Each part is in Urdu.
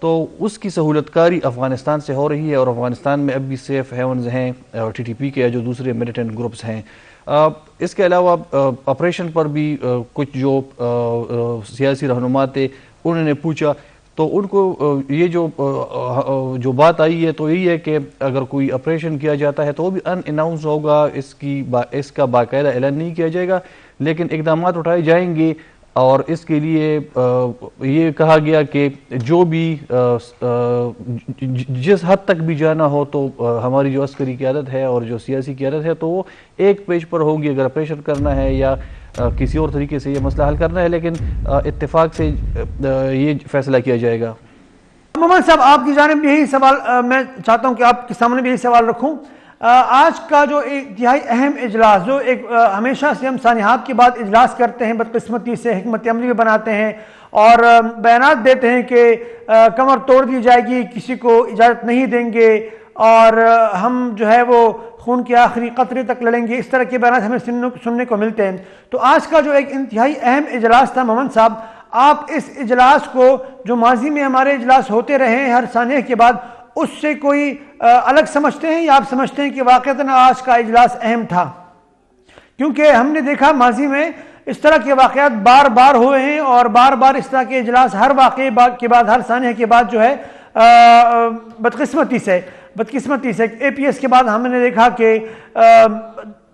تو اس کی سہولت کاری افغانستان سے ہو رہی ہے، اور افغانستان میں اب بھی سیف ہیونز ہیں ٹی ٹی پی کے یا جو دوسرے ملیٹنٹ گروپس ہیں۔ اس کے علاوہ آپریشن پر بھی کچھ جو سیاسی رہنما تھے انہوں نے پوچھا، تو ان کو یہ جو بات آئی ہے تو یہی ہے کہ اگر کوئی آپریشن کیا جاتا ہے تو وہ بھی ان اناؤنس ہوگا، اس کا باقاعدہ اعلان نہیں کیا جائے گا، لیکن اقدامات اٹھائے جائیں گے۔ اور اس کے لیے یہ کہا گیا کہ جو بھی جس حد تک بھی جانا ہو تو ہماری جو عسکری قیادت ہے اور جو سیاسی قیادت ہے تو وہ ایک پیج پر ہوگی، اگر آپریشن کرنا ہے یا کسی اور طریقے سے یہ مسئلہ حل کرنا ہے، لیکن اتفاق سے یہ فیصلہ کیا جائے گا۔ محمد صاحب، آپ کی جانب یہی سوال میں چاہتا ہوں کہ آپ کے سامنے بھی یہی سوال رکھوں۔ آج کا جو انتہائی اہم اجلاس، جو ایک ہمیشہ سے ہم سانحات کے بعد اجلاس کرتے ہیں، بدقسمتی سے حکمت عملی بھی بناتے ہیں اور بیانات دیتے ہیں کہ کمر توڑ دی جائے گی، کسی کو اجازت نہیں دیں گے اور ہم جو ہے وہ خون کے آخری قطرے تک لڑیں گے، اس طرح کے بیانات ہمیں سننے کو ملتے ہیں۔ تو آج کا جو ایک انتہائی اہم اجلاس تھا مومن صاحب، آپ اس اجلاس کو جو ماضی میں ہمارے اجلاس ہوتے رہے ہیں ہر سانحے کے بعد، اس سے کوئی الگ سمجھتے ہیں یا آپ سمجھتے ہیں کہ واقعتاً آج کا اجلاس اہم تھا؟ کیونکہ ہم نے دیکھا ماضی میں اس طرح کے واقعات بار بار ہوئے ہیں اور بار بار اس طرح کے اجلاس ہر واقعے کے بعد، ہر سانحے کے بعد جو ہے بدقسمتی سے اے پی ایس کے بعد ہم نے دیکھا کہ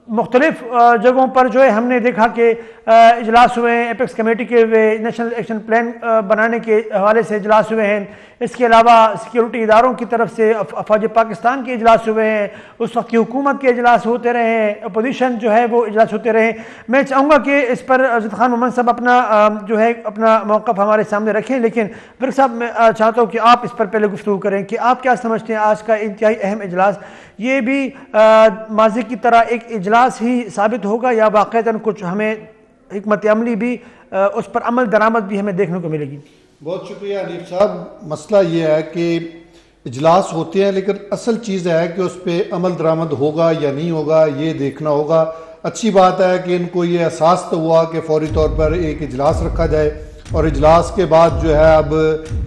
مختلف جگہوں پر جو ہے ہم نے دیکھا کہ اجلاس ہوئے ہیں، ایپیکس کمیٹی کے نیشنل ایکشن پلان بنانے کے حوالے سے اجلاس ہوئے ہیں، اس کے علاوہ سیکیورٹی اداروں کی طرف سے افواج پاکستان کے اجلاس ہوئے ہیں، اس وقت کی حکومت کے اجلاس ہوتے رہے ہیں، اپوزیشن جو ہے وہ اجلاس ہوتے رہے ہیں۔ میں چاہوں گا کہ اس پر عزت خان محمد صاحب اپنا موقف ہمارے سامنے رکھیں، لیکن پھر صاحب میں چاہتا ہوں کہ آپ اس پر پہلے گفتگو کریں کہ آپ کیا سمجھتے ہیں آج کا انتہائی اہم اجلاس یہ بھی ماضی کی طرح ایک اجلاس ہی ثابت ہوگا یا واقعتاً کچھ ہمیں حکمت عملی بھی اس پر عمل درآمد بھی ہمیں دیکھنے کو ملے گی؟ بہت شکریہ حنیف صاحب۔ مسئلہ یہ ہے کہ اجلاس ہوتے ہیں لیکن اصل چیز ہے کہ اس پہ عمل درآمد ہوگا یا نہیں ہوگا یہ دیکھنا ہوگا۔ اچھی بات ہے کہ ان کو یہ احساس تو ہوا کہ فوری طور پر ایک اجلاس رکھا جائے، اور اجلاس کے بعد جو ہے اب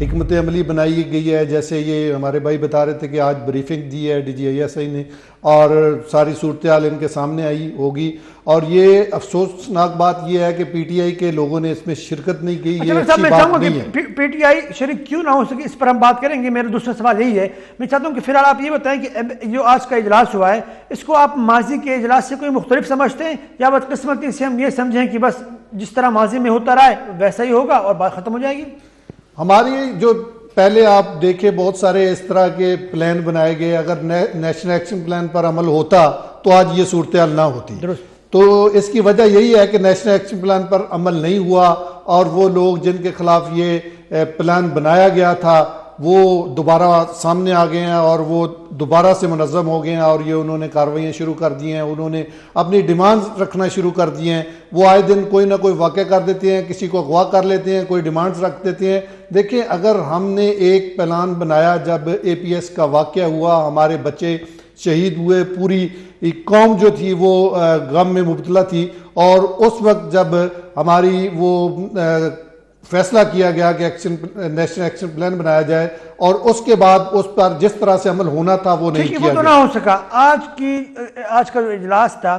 حکمت عملی بنائی گئی ہے، جیسے یہ ہمارے بھائی بتا رہے تھے کہ آج بریفنگ دی ہے DGISI نے اور ساری صورتحال ان کے سامنے آئی ہوگی۔ اور یہ افسوسناک بات یہ ہے کہ پی ٹی آئی کے لوگوں نے اس میں شرکت نہیں کی، یہ اچھی بات نہیں ہے۔ پی ٹی آئی شریک کیوں نہ ہو سکے اس پر ہم بات کریں گے۔ میرا دوسرا سوال یہی ہے، میں چاہتا ہوں کہ فی الحال آپ یہ بتائیں کہ جو آج کا اجلاس ہوا ہے اس کو آپ ماضی کے اجلاس سے کوئی مختلف سمجھتے ہیں یا بدقسمتی سے ہم یہ سمجھیں کہ بس جس طرح ماضی میں ہوتا رہا ہے ویسا ہی ہوگا اور بات ختم ہو جائے گی؟ ہماری جو پہلے آپ دیکھیں بہت سارے اس طرح کے پلان بنائے گئے، اگر نیشنل ایکشن پلان پر عمل ہوتا تو آج یہ صورتحال نہ ہوتی۔ تو اس کی وجہ یہی ہے کہ نیشنل ایکشن پلان پر عمل نہیں ہوا اور وہ لوگ جن کے خلاف یہ پلان بنایا گیا تھا وہ دوبارہ سامنے آ گئے ہیں اور وہ دوبارہ سے منظم ہو گئے ہیں اور یہ انہوں نے کارروائیاں شروع کر دی ہیں، انہوں نے اپنی ڈیمانڈز رکھنا شروع کر دی ہیں۔ وہ آئے دن کوئی نہ کوئی واقعہ کر دیتے ہیں، کسی کو اغوا کر لیتے ہیں، کوئی ڈیمانڈز رکھ دیتے ہیں۔ دیکھیں اگر ہم نے ایک پلان بنایا جب اے پی ایس کا واقعہ ہوا، ہمارے بچے شہید ہوئے، پوری قوم جو تھی وہ غم میں مبتلا تھی، اور اس وقت جب ہماری وہ فیصلہ کیا گیا کہ نیشنل ایکشن پلان بنایا جائے اور اس کے بعد اس پر جس طرح سے عمل ہونا تھا وہ نہیں کیا گیا۔ وہ تو نہ ہو سکا۔ آج کا جو اجلاس تھا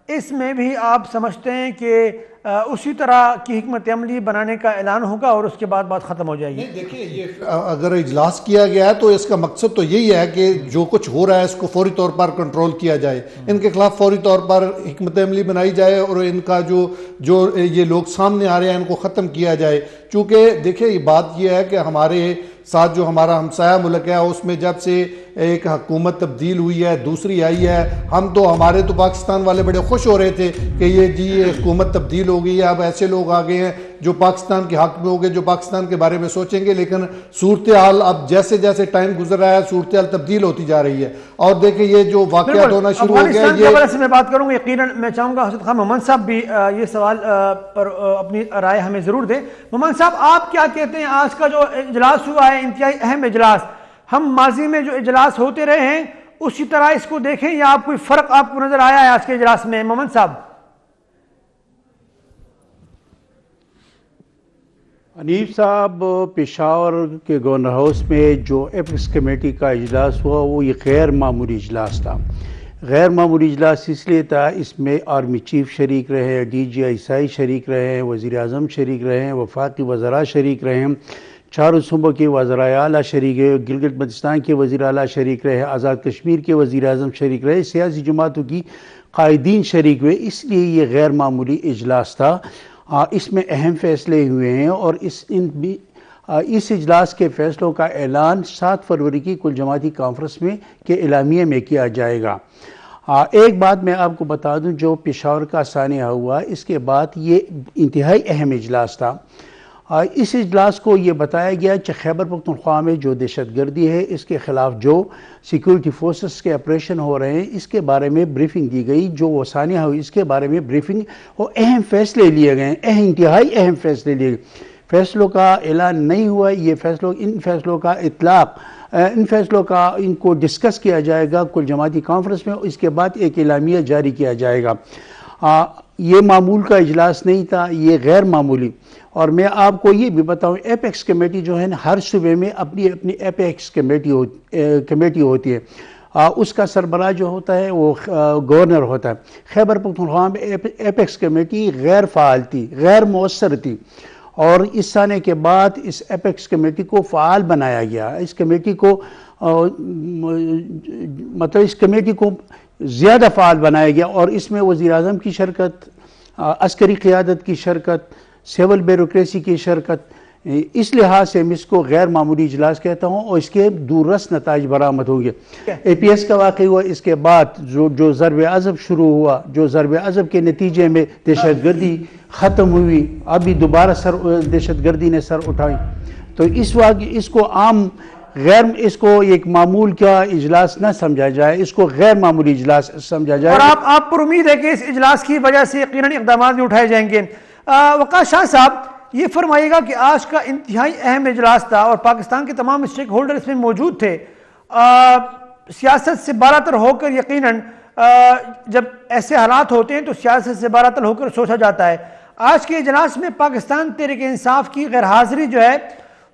اس میں بھی آپ سمجھتے ہیں کہ اسی طرح کی حکمت عملی بنانے کا اعلان ہوگا اور اس کے بعد بات ختم ہو جائے گی؟ دیکھیں یہ اگر اجلاس کیا گیا ہے تو اس کا مقصد تو یہی ہے کہ جو کچھ ہو رہا ہے اس کو فوری طور پر کنٹرول کیا جائے، ان کے خلاف فوری طور پر حکمت عملی بنائی جائے اور ان کا جو یہ لوگ سامنے آ رہے ہیں ان کو ختم کیا جائے۔ چونکہ دیکھیں یہ بات یہ ہے کہ ہمارے ساتھ جو ہمارا ہمسایہ ملک ہے اس میں جب سے ایک حکومت تبدیل ہوئی ہے، دوسری آئی ہے، ہمارے تو پاکستان والے بڑے خوش ہو رہے تھے کہ یہ حکومت تبدیل ہو گئی ہے، اب ایسے لوگ آ گئے ہیں جو پاکستان کے حق میں ہو گئے، جو پاکستان کے بارے میں سوچیں گے۔ لیکن صورتحال اب جیسے جیسے ٹائم گزر رہا ہے صورتحال تبدیل ہوتی جا رہی ہے، اور دیکھیں یہ جو واقعات ہونا شروع ہو گیا افغانستان کے حوالے سے میں بات کروں گا، یقیناً میں چاہوں گا حضرت خان محمد صاحب بھی یہ سوال پر اپنی رائے ہمیں ضرور دیں۔ محمد صاحب آپ کیا کہتے ہیں آج کا جو اجلاس ہوا ہے انتہائی اہم اجلاس، ہم ماضی میں جو اجلاس ہوتے رہے ہیں اسی طرح اس کو دیکھیں یا آپ کوئی فرق آپ کو نظر آیا ہے آج کے اجلاس میں؟ محمد صاحب حنیف صاحب، پشاور کے گورنر ہاؤس میں جو ایپکس کمیٹی کا اجلاس ہوا وہ یہ غیر معمولی اجلاس تھا۔ غیر معمولی اجلاس اس لیے تھا، اس میں آرمی چیف شریک رہے، ڈی جی آئی آئی شریک رہے، وزیر اعظم شریک رہے، وفاقی وزراء شریک رہے، چاروں صوبوں کے وزرائے اعلیٰ شریک رہے، گلگت بلتستان کے وزیر اعلیٰ شریک رہے، آزاد کشمیر کے وزیر اعظم شریک رہے، سیاسی جماعتوں کی قائدین شریک ہوئے، اس لیے یہ غیر معمولی اجلاس تھا۔ اس میں اہم فیصلے ہوئے ہیں اور اس اجلاس کے فیصلوں کا اعلان 7 فروری کی کل جماعتی کانفرنس میں کے اعلامیے میں کیا جائے گا۔ ایک بات میں آپ کو بتا دوں، جو پشاور کا سانحہ ہوا اس کے بعد یہ انتہائی اہم اجلاس تھا۔ اس اجلاس کو یہ بتایا گیا کہ خیبر پختونخوا میں جو دہشت گردی ہے اس کے خلاف جو سیکورٹی فورسز کے آپریشن ہو رہے ہیں اس کے بارے میں بریفنگ دی گئی، جو وہ سانحہ ہوئی اس کے بارے میں بریفنگ اور اہم فیصلے لیے گئے، انتہائی اہم فیصلے لیے گئے۔ فیصلوں کا اعلان نہیں ہوا، ان فیصلوں کا اطلاق، ان کو ڈسکس کیا جائے گا کل جماعتی کانفرنس میں، اس کے بعد ایک اعلامیہ جاری کیا جائے گا۔ یہ معمول کا اجلاس نہیں تھا، یہ غیر معمولی۔ اور میں آپ کو یہ بھی بتاؤں، ایپیکس کمیٹی جو ہے نا، ہر صوبے میں اپنی اپنی ایپیکس کمیٹی ہوتی ہے، اس کا سربراہ جو ہوتا ہے وہ گورنر ہوتا ہے۔ خیبر پختونخوا میں ایپیکس کمیٹی غیر فعال تھی، غیر مؤثر تھی، اور اس سانے کے بعد اس ایپیکس کمیٹی کو فعال بنایا گیا۔ اس کمیٹی کو زیادہ فعال بنایا گیا، اور اس میں وزیر اعظم کی شرکت، عسکری قیادت کی شرکت، سول بیوروکریسی کی شرکت، اس لحاظ سے میں اس کو غیر معمولی اجلاس کہتا ہوں، اور اس کے دوررس نتائج برآمد ہوں گے۔ اے پی ایس کا واقعہ ہوا، اس کے بعد جو ضرب عضب شروع ہوا، جو ضرب عضب کے نتیجے میں دہشت گردی ختم ہوئی، ابھی دوبارہ دہشت گردی نے سر اٹھائی، تو اس کو ایک معمول کا اجلاس نہ سمجھا جائے، اس کو غیر معمولی اجلاس سمجھا جائے۔ اور آپ پر امید ہے کہ اس اجلاس کی وجہ سے یقیناً اقدامات بھی اٹھائے جائیں گے۔ وقاص شاہ صاحب، یہ فرمائیے گا کہ آج کا انتہائی اہم اجلاس تھا اور پاکستان کے تمام اسٹیک ہولڈر اس میں موجود تھے، سیاست سے بالاتر ہو کر، یقیناً جب ایسے حالات ہوتے ہیں تو سیاست سے بالاتر ہو کر سوچا جاتا ہے۔ آج کے اجلاس میں پاکستان تحریک انصاف کی غیر حاضری جو ہے،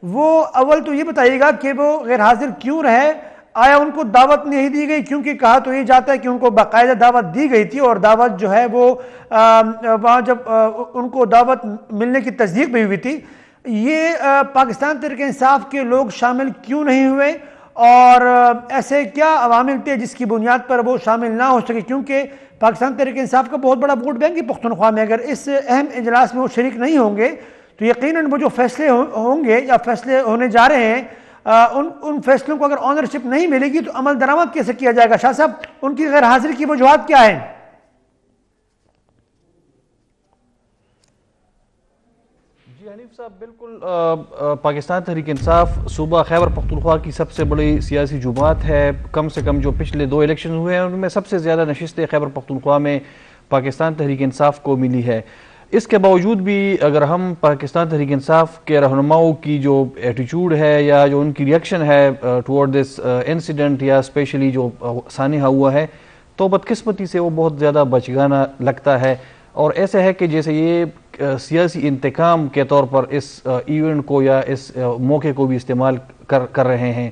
وہ اول تو یہ بتائیے گا کہ وہ غیر حاضر کیوں رہے؟ آیا ان کو دعوت نہیں دی گئی؟ کیونکہ کہا تو یہ جاتا ہے کہ ان کو باقاعدہ دعوت دی گئی تھی، اور دعوت جو ہے وہ وہاں جب ان کو دعوت ملنے کی تصدیق بھی ہوئی تھی، یہ پاکستان تحریک انصاف کے لوگ شامل کیوں نہیں ہوئے؟ اور ایسے کیا عوامل تھے جس کی بنیاد پر وہ شامل نہ ہو سکے؟ کیونکہ پاکستان تحریک انصاف کا بہت بڑا ووٹ بینک ہے پختونخوا میں، اگر اس اہم اجلاس میں وہ شریک نہیں ہوں گے تو یقیناً وہ جو فیصلے ہوں گے یا فیصلے ہونے جا رہے ہیں، ان فیصلوں کو اگر آنرشپ نہیں ملے گی تو عمل درآمد کیسے کیا جائے گا؟ شاہ صاحب، ان کی غیر حاضری کی وجوہات کیا ہیں؟ جی حنیف صاحب، بالکل پاکستان تحریک انصاف صوبہ خیبر پختونخوا کی سب سے بڑی سیاسی جماعت ہے۔ کم سے کم جو پچھلے 2 الیکشن ہوئے ہیں ان میں سب سے زیادہ نشستیں خیبر پختونخوا میں پاکستان تحریک انصاف کو ملی ہے۔ اس کے باوجود بھی اگر ہم پاکستان تحریک انصاف کے رہنماؤں کی جو ایٹیچیوڈ ہے یا جو ان کی ریئیکشن ہے ٹورڈ دس انسیڈنٹ، یا اسپیشلی جو سانحہ ہوا ہے، تو بدقسمتی سے وہ بہت زیادہ بچگانہ لگتا ہے، اور ایسے ہے کہ جیسے یہ سیاسی انتقام کے طور پر اس ایونٹ کو یا اس موقع کو بھی استعمال کر رہے ہیں۔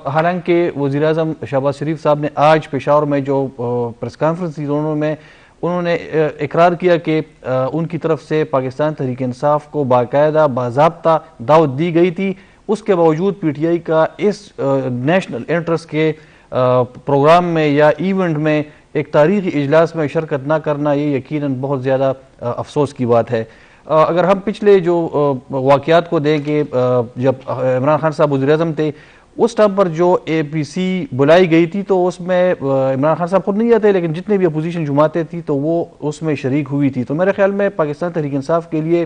حالانکہ وزیر اعظم شہباز شریف صاحب نے آج پشاور میں جو پریس کانفرنس تھی انہوں نے اقرار کیا کہ ان کی طرف سے پاکستان تحریک انصاف کو باقاعدہ باضابطہ دعوت دی گئی تھی، اس کے باوجود پی ٹی آئی کا اس نیشنل انٹرسٹ کے پروگرام میں یا ایونٹ میں، ایک تاریخی اجلاس میں شرکت نہ کرنا، یہ یقیناً بہت زیادہ افسوس کی بات ہے۔ اگر ہم پچھلے جو واقعات کو دیکھیں، جب عمران خان صاحب وزیر اعظم تھے اس ٹائم پر جو اے پی سی بلائی گئی تھی تو اس میں عمران خان صاحب خود نہیں آتے، لیکن جتنے بھی اپوزیشن جماعتیں تھیں تو وہ اس میں شریک ہوئی تھی۔ تو میرے خیال میں پاکستان تحریک انصاف کے لیے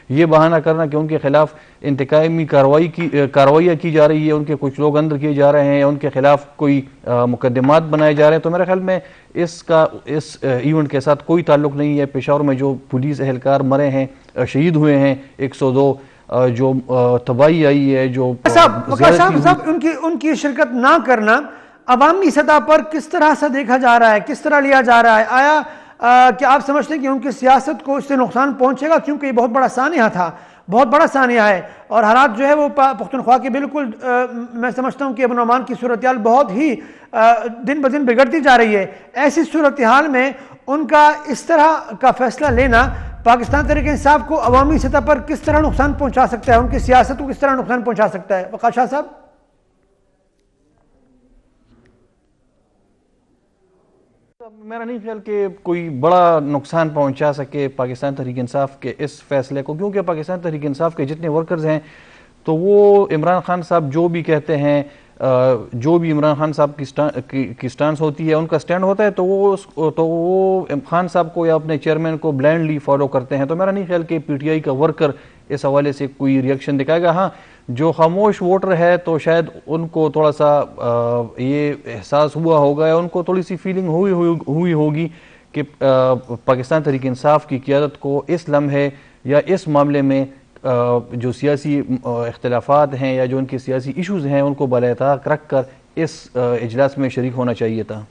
یہ بہانہ کرنا کہ ان کے خلاف انتقامی کارروائیاں کی جا رہی ہے، ان کے کچھ لوگ اندر کیے جا رہے ہیں، ان کے خلاف کوئی مقدمات بنائے جا رہے ہیں، تو میرے خیال میں اس ایونٹ کے ساتھ کوئی تعلق نہیں ہے۔ پشاور میں جو پولیس اہلکار مرے ہیں، شہید ہوئے ہیں 102، جو تباہی آئی ہے، جو ان کی شرکت نہ کرنا عوامی سطح پر کس طرح سے دیکھا جا رہا ہے، کس طرح لیا جا رہا ہے؟ آیا کیا آپ سمجھتے ہیں کہ ان کی سیاست کو اس سے نقصان پہنچے گا؟ کیونکہ یہ بہت بڑا سانحہ تھا، بہت بڑا سانحہ ہے، اور حالات جو ہے وہ پختونخوا کے بالکل میں سمجھتا ہوں کہ امن و امان کی صورتحال بہت ہی دن بدن بگڑتی جا رہی ہے۔ ایسی صورتحال میں ان کا اس طرح کا فیصلہ لینا پاکستان تحریک انصاف کو عوامی سطح پر کس طرح نقصان پہنچا سکتا ہے، ان کی سیاست کو کس طرح نقصان پہنچا سکتا ہے؟ وقار شاہ صاحب۔ میرا نہیں خیال کہ کوئی بڑا نقصان پہنچا سکے پاکستان تحریک انصاف کے اس فیصلے کو، کیونکہ پاکستان تحریک انصاف کے جتنے ورکرز ہیں تو وہ عمران خان صاحب جو بھی کہتے ہیں، جو بھی عمران خان صاحب کی سٹانس ہوتی ہے، ان کا سٹینڈ ہوتا ہے، تو وہ خان صاحب کو یا اپنے چیئرمین کو بلائنڈلی فالو کرتے ہیں۔ تو میرا نہیں خیال کہ پی ٹی آئی کا ورکر اس حوالے سے کوئی ریئیکشن دکھائے گا۔ ہاں، جو خاموش ووٹر ہے تو شاید ان کو تھوڑا سا یہ احساس ہوا ہوگا، یا ان کو تھوڑی سی فیلنگ ہوئی ہوگی کہ پاکستان تحریک انصاف کی قیادت کو اس لمحے یا اس معاملے میں جو سیاسی اختلافات ہیں یا جو ان کی سیاسی ایشوز ہیں ان کو بالائے طاق رکھ کر اس اجلاس میں شریک ہونا چاہیے تھا۔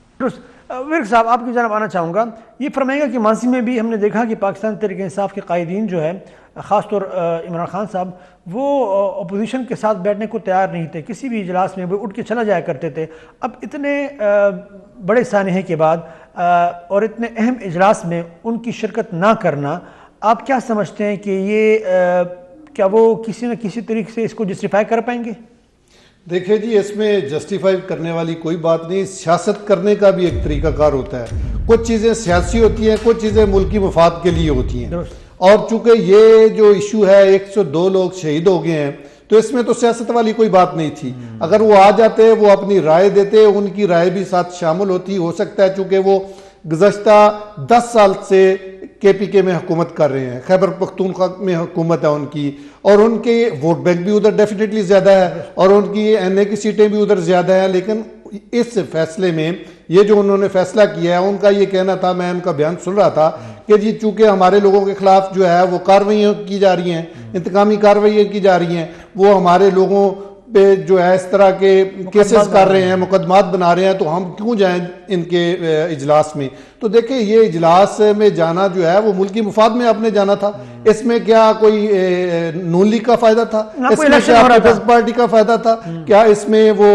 ورک صاحب، آپ کی جانب آنا چاہوں گا، یہ فرمائے گا کہ ماضی میں بھی ہم نے دیکھا کہ پاکستان تحریک انصاف کے قائدین جو ہے، خاص طور عمران خان صاحب، وہ اپوزیشن کے ساتھ بیٹھنے کو تیار نہیں تھے، کسی بھی اجلاس میں وہ اٹھ کے چلا جایا کرتے تھے۔ اب اتنے بڑے سانحے کے بعد اور اتنے اہم اجلاس میں ان کی شرکت نہ کرنا، آپ کیا سمجھتے ہیں کہ یہ کیا وہ کسی نہ کسی طریقے سے اس کو جسٹیفائی کر پائیں گے؟ دیکھیں جی، اس میں جسٹیفائی کرنے والی کوئی بات نہیں، سیاست کرنے کا بھی ایک طریقہ کار ہوتا ہے۔ کچھ چیزیں سیاسی ہوتی ہیں، کچھ چیزیں ملکی مفاد کے لیے ہوتی ہیں، اور چونکہ یہ جو ایشو ہے 102 لوگ شہید ہو گئے ہیں، تو اس میں تو سیاست والی کوئی بات نہیں تھی۔ اگر وہ آ جاتے، وہ اپنی رائے دیتے، ان کی رائے بھی ساتھ شامل ہوتی، ہو سکتا ہے چونکہ وہ گزشتہ 10 سال سے کے پی کے میں حکومت کر رہے ہیں، خیبر پختونخوا میں حکومت ہے ان کی، اور ان کے ووٹ بینک بھی ادھر ڈیفینیٹلی زیادہ ہے، اور ان کی این اے کی سیٹیں بھی ادھر زیادہ ہیں۔ لیکن اس فیصلے میں یہ جو انہوں نے فیصلہ کیا ہے، ان کا یہ کہنا تھا، میں ان کا بیان سن رہا تھا کہ جی چونکہ ہمارے لوگوں کے خلاف جو ہے وہ کارروائیاں کی جا رہی ہیں، انتقامی کارروائیاں کی جا رہی ہیں، وہ ہمارے لوگوں پہ جو ہے اس طرح کے کیسز کر رہے ہیں، مقدمات بنا رہے ہیں، تو ہم کیوں جائیں ان کے اجلاس میں؟ تو دیکھیں، یہ اجلاس میں جانا جو ہے وہ ملکی مفاد میں آپ نے جانا تھا۔ اس میں کیا کوئی نون لیگ کا فائدہ تھا؟ اس میں کیا پیپلز پارٹی کا فائدہ تھا؟ کیا اس میں وہ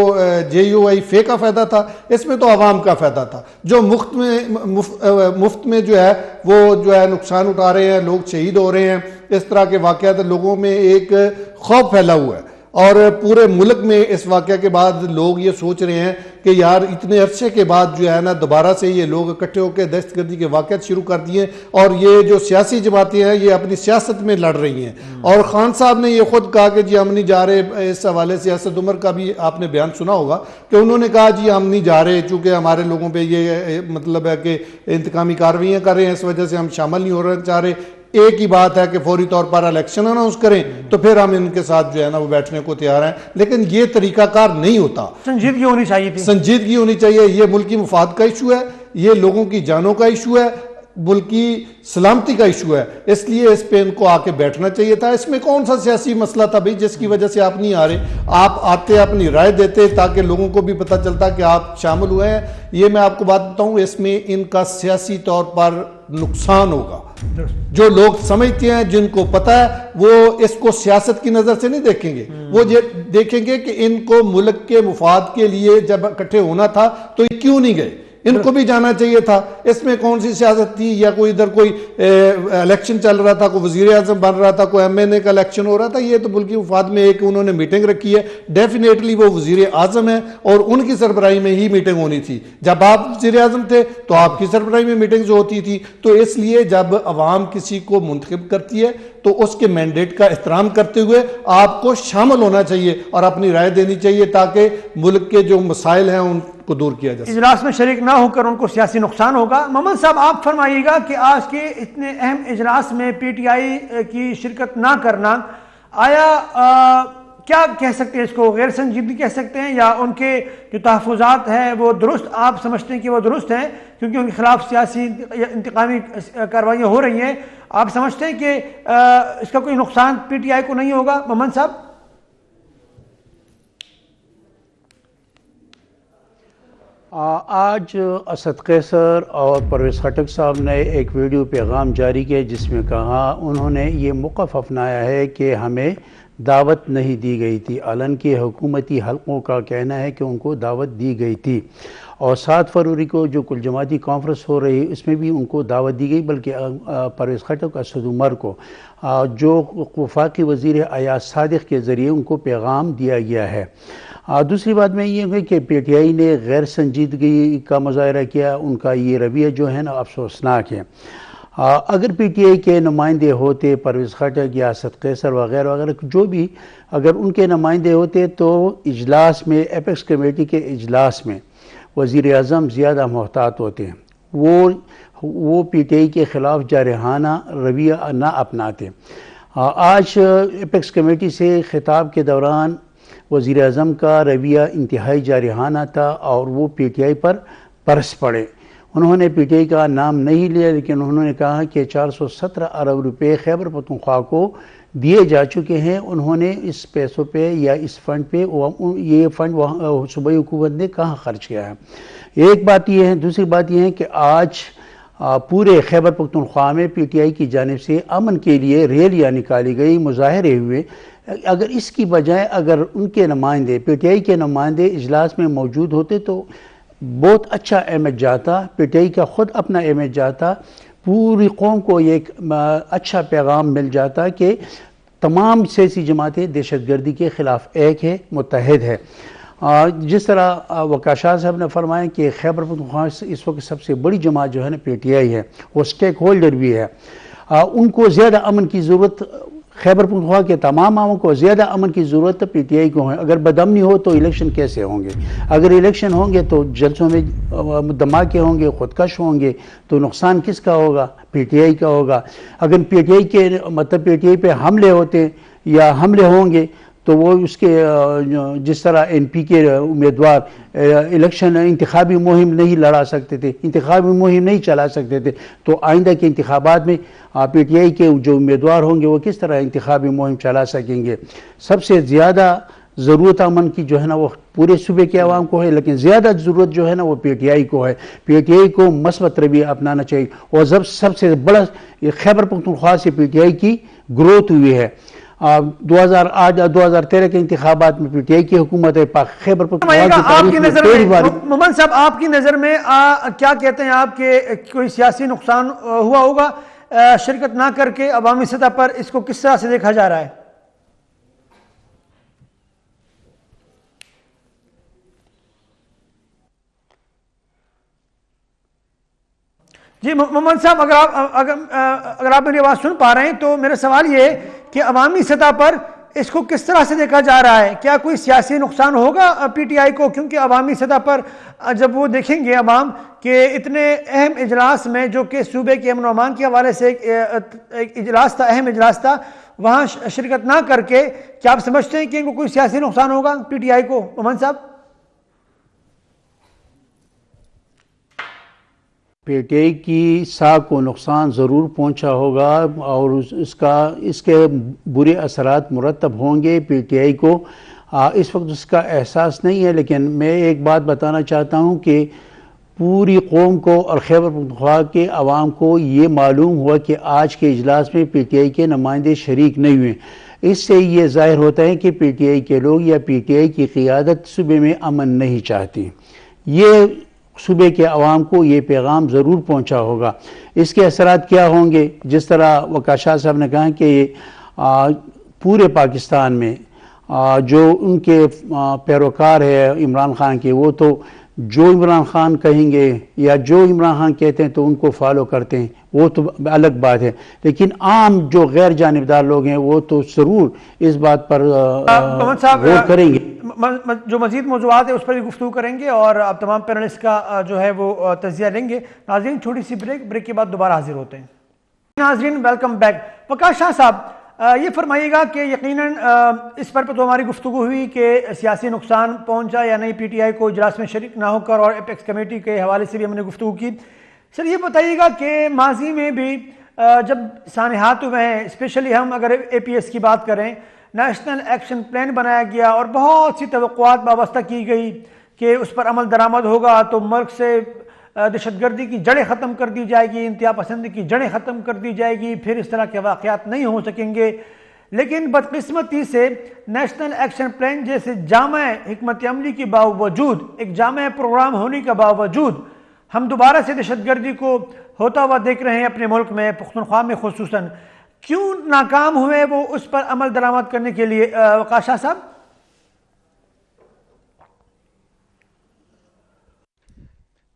جے یو آئی فے کا فائدہ تھا؟ اس میں تو عوام کا فائدہ تھا، جو مفت میں جو ہے وہ جو ہے نقصان اٹھا رہے ہیں، لوگ شہید ہو رہے ہیں، اس طرح کے واقعات، لوگوں میں ایک خوف پھیلا ہوا ہے، اور پورے ملک میں اس واقعہ کے بعد لوگ یہ سوچ رہے ہیں کہ یار اتنے عرصے کے بعد جو ہے نا دوبارہ سے یہ لوگ اکٹھے ہو کے دہشت گردی کے واقعات شروع کر دیے، اور یہ جو سیاسی جماعتیں ہیں یہ اپنی سیاست میں لڑ رہی ہیں۔ اور خان صاحب نے یہ خود کہا کہ جی ہم نہیں جا رہے، اس حوالے سے اسد عمر کا بھی آپ نے بیان سنا ہوگا کہ انہوں نے کہا جی ہم نہیں جا رہے، چونکہ ہمارے لوگوں پہ یہ مطلب ہے کہ انتقامی کارروائیاں کر رہے ہیں، اس وجہ سے ہم شامل نہیں ہونا چاہ رہے۔ ایک ہی بات ہے کہ فوری طور پر الیکشن اناؤنس کریں تو پھر ہم ان کے ساتھ جو ہے نا وہ بیٹھنے کو تیار ہیں، لیکن یہ طریقہ کار نہیں ہوتا۔ سنجیدگی ہونی چاہیے تھی، سنجیدگی ہونی چاہیے۔ یہ ملکی مفاد کا ایشو ہے، یہ لوگوں کی جانوں کا ایشو ہے، ملکی سلامتی کا ایشو ہے، اس لیے اس پہ ان کو آ کے بیٹھنا چاہیے تھا۔ اس میں کون سا سیاسی مسئلہ تھا بھائی جس کی وجہ سے آپ نہیں آ رہے؟ آپ آتے، اپنی رائے دیتے تاکہ لوگوں کو بھی پتہ چلتا کہ آپ شامل ہوئے ہیں۔ یہ میں آپ کو بات بتاؤں، اس میں ان کا سیاسی طور پر نقصان ہوگا۔ جو لوگ سمجھتے ہیں، جن کو پتہ ہے، وہ اس کو سیاست کی نظر سے نہیں دیکھیں گے، وہ دیکھیں گے کہ ان کو ملک کے مفاد کے لیے جب اکٹھے ہونا تھا تو یہ کیوں نہیں گئے؟ ان کو بھی جانا چاہیے تھا۔ اس میں کون سی سیاست تھی؟ یا کوئی ادھر کوئی الیکشن چل رہا تھا، کوئی وزیر اعظم بن رہا تھا، کوئی ایم این اے کا الیکشن ہو رہا تھا؟ یہ تو ملکی مفاد میں ایک انہوں نے میٹنگ رکھی ہے، ڈیفینیٹلی وہ وزیر اعظم ہیں اور ان کی سربراہی میں ہی میٹنگ ہونی تھی۔ جب آپ وزیر اعظم تھے تو آپ کی سربراہی میں میٹنگز ہوتی تھی۔ تو اس لیے جب عوام کسی کو منتخب کرتی ہے تو اس کے مینڈیٹ کا احترام کرتے ہوئے آپ کو شامل ہونا چاہیے اور اپنی رائے دینی چاہیے تاکہ ملک کے جو مسائل ہیں ان کو دور کیا جا سکے۔ اجلاس میں شریک نہ ہو کر ان کو سیاسی نقصان ہوگا۔ محمد صاحب، آپ فرمائیے گا کہ آج کے اتنے اہم اجلاس میں پی ٹی آئی کی شرکت نہ کرنا، آیا کیا کہہ سکتے ہیں؟ اس کو غیر سنجیدگی کہہ سکتے ہیں، یا ان کے جو تحفظات ہیں وہ درست آپ سمجھتے ہیں کہ وہ درست ہیں کیونکہ ان کے خلاف سیاسی یا انتقامی کارروائیاں ہو رہی ہیں؟ آپ سمجھتے ہیں کہ اس کا کوئی نقصان پی ٹی آئی کو نہیں ہوگا؟ محمد صاحب۔ آج اسد قیصر اور پرویز خٹک صاحب نے ایک ویڈیو پیغام جاری کیا جس میں کہا انہوں نے یہ موقف اپنایا ہے کہ ہمیں دعوت نہیں دی گئی تھی، حالانکہ حکومتی حلقوں کا کہنا ہے کہ ان کو دعوت دی گئی تھی، اور 7 فروری کو جو کل جماعتی کانفرنس ہو رہی اس میں بھی ان کو دعوت دی گئی، بلکہ پرویز خٹک اسد عمر کو جو وفاقی وزیر ایاز صادق کے ذریعے ان کو پیغام دیا گیا ہے۔ دوسری بات میں یہ ہے کہ پی ٹی آئی نے غیر سنجیدگی کا مظاہرہ کیا، ان کا یہ رویہ جو ہے نا افسوسناک ہے۔ اگر پی ٹی آئی کے نمائندے ہوتے پرویز خٹک یا اسد قیصر وغیرہ وغیرہ جو بھی اگر ان کے نمائندے ہوتے تو اجلاس میں ایپیکس کمیٹی کے اجلاس میں وزیر اعظم زیادہ محتاط ہوتے ہیں، وہ پی ٹی آئی کے خلاف جارحانہ رویہ نہ اپناتے۔ آج ایپیکس کمیٹی سے خطاب کے دوران وزیر اعظم کا رویہ انتہائی جارحانہ تھا اور وہ پی ٹی آئی پر برس پڑے۔ انہوں نے پی ٹی آئی کا نام نہیں لیا، لیکن انہوں نے کہا کہ 417 ارب روپے خیبر پختونخوا کو دیے جا چکے ہیں، انہوں نے اس پیسوں پہ یا اس فنڈ پہ یہ فنڈ صوبائی حکومت نے کہاں خرچ کیا ہے۔ ایک بات یہ ہے، دوسری بات یہ ہے کہ آج پورے خیبر پختونخوا میں پی ٹی آئی کی جانب سے امن کے لیے ریلیاں نکالی گئی، مظاہرے ہوئے۔ اگر اس کی بجائے اگر ان کے نمائندے پی ٹی آئی کے نمائندے اجلاس میں موجود ہوتے تو بہت اچھا امیج جاتا، پی ٹی آئی کا خود اپنا امیج جاتا، پوری قوم کو ایک اچھا پیغام مل جاتا کہ تمام سیاسی جماعتیں دہشت گردی کے خلاف ایک ہے، متحد ہے۔ جس طرح وقار شاہ صاحب نے فرمایا کہ خیبر پختونخوا اس وقت سب سے بڑی جماعت جو ہے نا پی ٹی آئی ہے، وہ سٹیک ہولڈر بھی ہے، ان کو زیادہ امن کی ضرورت، خیبر پختونخوا کے تمام عوام کو زیادہ امن کی ضرورت پی ٹی آئی کو ہے۔ اگر بدامنی ہو تو الیکشن کیسے ہوں گے؟ اگر الیکشن ہوں گے تو جلسوں میں دھماکے ہوں گے، خودکش ہوں گے، تو نقصان کس کا ہوگا؟ پی ٹی آئی کا ہوگا۔ اگر پی ٹی آئی کے مطلب پی ٹی آئی پہ حملے ہوتے یا حملے ہوں گے تو وہ اس کے جس طرح این پی کے امیدوار الیکشن انتخابی مہم نہیں لڑا سکتے تھے، انتخابی مہم نہیں چلا سکتے تھے، تو آئندہ کے انتخابات میں پی ٹی آئی کے جو امیدوار ہوں گے وہ کس طرح انتخابی مہم چلا سکیں گے؟ سب سے زیادہ ضرورت امن کی جو ہے نا وہ پورے صوبے کے عوام کو ہے، لیکن زیادہ ضرورت جو ہے نا وہ پی ٹی آئی کو ہے۔ پی ٹی آئی کو مثبت رویہ اپنانا چاہیے، اور جب سب سے بڑا خیبر پختونخوا سے پی ٹی آئی کی گروتھ ہوئی ہے۔ 2013 کے انتخابات میں پی ٹی آئی کی حکومت ہے، خیبر پختونخوا کی تاریخ میں پہلی بار۔ مومن صاحب آپ کی نظر میں کیا کہتے ہیں آپ کے کوئی سیاسی نقصان ہوا ہوگا شرکت نہ کر کے؟ عوامی سطح پر اس کو کس طرح سے دیکھا جا رہا ہے؟ جی محمد صاحب، اگر آپ میری آواز سن پا رہے ہیں تو میرا سوال یہ ہے کہ عوامی سطح پر اس کو کس طرح سے دیکھا جا رہا ہے؟ کیا کوئی سیاسی نقصان ہوگا پی ٹی آئی کو؟ کیونکہ عوامی سطح پر جب وہ دیکھیں گے عوام کہ اتنے اہم اجلاس میں جو کہ صوبے کے امن و امان کے حوالے سے ایک اجلاس تھا، اہم اجلاس تھا، وہاں شرکت نہ کر کے، کیا آپ سمجھتے ہیں کہ ان کو کوئی سیاسی نقصان ہوگا پی ٹی آئی کو؟ محمد صاحب پی ٹی آئی کی ساکھ کو نقصان ضرور پہنچا ہوگا اور اس کے برے اثرات مرتب ہوں گے پی ٹی آئی کو۔ اس وقت اس کا احساس نہیں ہے، لیکن میں ایک بات بتانا چاہتا ہوں کہ پوری قوم کو اور خیبر پختونخوا کے عوام کو یہ معلوم ہوا کہ آج کے اجلاس میں پی ٹی آئی کے نمائندے شریک نہیں ہوئے۔ اس سے یہ ظاہر ہوتا ہے کہ پی ٹی آئی کے لوگ یا پی ٹی آئی کی قیادت صوبے میں امن نہیں چاہتی۔ یہ صوبے کے عوام کو یہ پیغام ضرور پہنچا ہوگا۔ اس کے اثرات کیا ہوں گے؟ جس طرح وقار شاہ صاحب نے کہا کہ پورے پاکستان میں جو ان کے پیروکار ہے عمران خان کے، وہ تو جو عمران خان کہیں گے یا جو عمران خان کہتے ہیں تو ان کو فالو کرتے ہیں، وہ تو الگ بات ہے، لیکن عام جو غیر جانبدار لوگ ہیں وہ تو ضرور اس بات پر غور کریں گے۔ جو مزید موضوعات ہیں اس پر بھی گفتگو کریں گے اور آپ تمام پینلسٹ کا جو ہے وہ تجزیہ لیں گے۔ ناظرین چھوٹی سی بریک کے بعد دوبارہ حاضر ہوتے ہیں۔ ناظرین ویلکم بیک۔ وقار شاہ صاحب یہ فرمائیے گا کہ یقیناً اس پر تو ہماری گفتگو ہوئی کہ سیاسی نقصان پہنچا یا نہیں پی ٹی آئی کو اجلاس میں شریک نہ ہو کر، اور ایپیکس کمیٹی کے حوالے سے بھی ہم نے گفتگو کی۔ سر یہ بتائیے گا کہ ماضی میں بھی جب سانحات ہوئے ہیں، اسپیشلی ہم اگر اے پی ایس کی بات کریں، نیشنل ایکشن پلان بنایا گیا اور بہت سی توقعات وابستہ کی گئی کہ اس پر عمل درآمد ہوگا تو ملک سے دہشت گردی کی جڑیں ختم کر دی جائے گی، انتہا پسندی کی جڑیں ختم کر دی جائے گی، پھر اس طرح کے واقعات نہیں ہو سکیں گے. لیکن بدقسمتی سے نیشنل ایکشن پلان جیسے جامع حکمت عملی کے باوجود، ایک جامع پروگرام ہونے کے باوجود، ہم دوبارہ سے دہشت گردی کو ہوتا ہوا دیکھ رہے ہیں اپنے ملک میں، پختونخوا میں خصوصاً. کیوں ناکام ہوئے وہ اس پر عمل درآمد کرنے کے لیے؟ وقاص شاہ صاحب.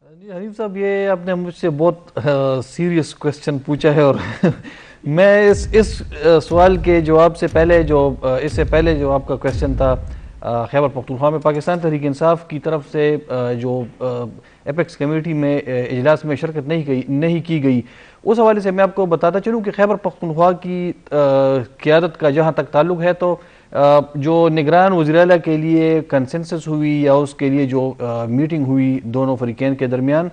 جی حنیف صاحب، یہ آپ نے مجھ سے بہت سیریس کویسچن پوچھا ہے، اور میں اس سوال کے جواب سے پہلے اس سے پہلے جو آپ کا کویسچن تھا خیبر پختونخوا میں پاکستان تحریک انصاف کی طرف سے جو ایپیکس کمیٹی میں اجلاس میں شرکت نہیں کی گئی، اس حوالے سے میں آپ کو بتاتا چلوں کہ خیبر پختونخوا کی قیادت کا جہاں تک تعلق ہے تو جو نگران وزیر اعلیٰ کے لیے کنسنسس ہوئی یا اس کے لیے جو میٹنگ ہوئی دونوں فریقین کے درمیان،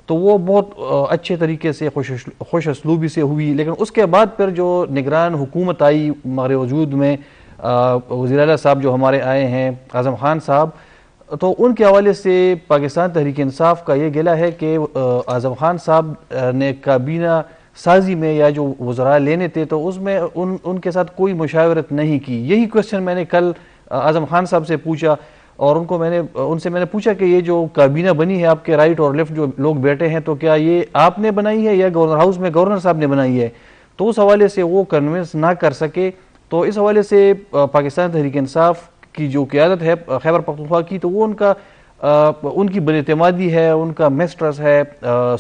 تو وہ بہت اچھے طریقے سے خوش اسلوبی سے ہوئی. لیکن اس کے بعد پھر جو نگران حکومت آئی ہمارے وجود میں، وزیر اعلیٰ صاحب جو ہمارے آئے ہیں اعظم خان صاحب، تو ان کے حوالے سے پاکستان تحریک انصاف کا یہ گلہ ہے کہ اعظم خان صاحب نے کابینہ سازی میں یا جو وزراء لینے تھے تو اس میں ان کے ساتھ کوئی مشاورت نہیں کی. یہی کویسچن میں نے کل اعظم خان صاحب سے پوچھا، اور ان سے میں نے پوچھا کہ یہ جو کابینہ بنی ہے آپ کے رائٹ اور لیفٹ جو لوگ بیٹھے ہیں، تو کیا یہ آپ نے بنائی ہے یا گورنر ہاؤس میں گورنر صاحب نے بنائی ہے؟ تو اس حوالے سے وہ کنونس نہ کر سکے. تو اس حوالے سے پاکستان تحریک انصاف کی جو قیادت ہے خیبر پختونخوا کی، تو وہ ان کی بد اعتمادی ہے، ان کا مسٹرس ہے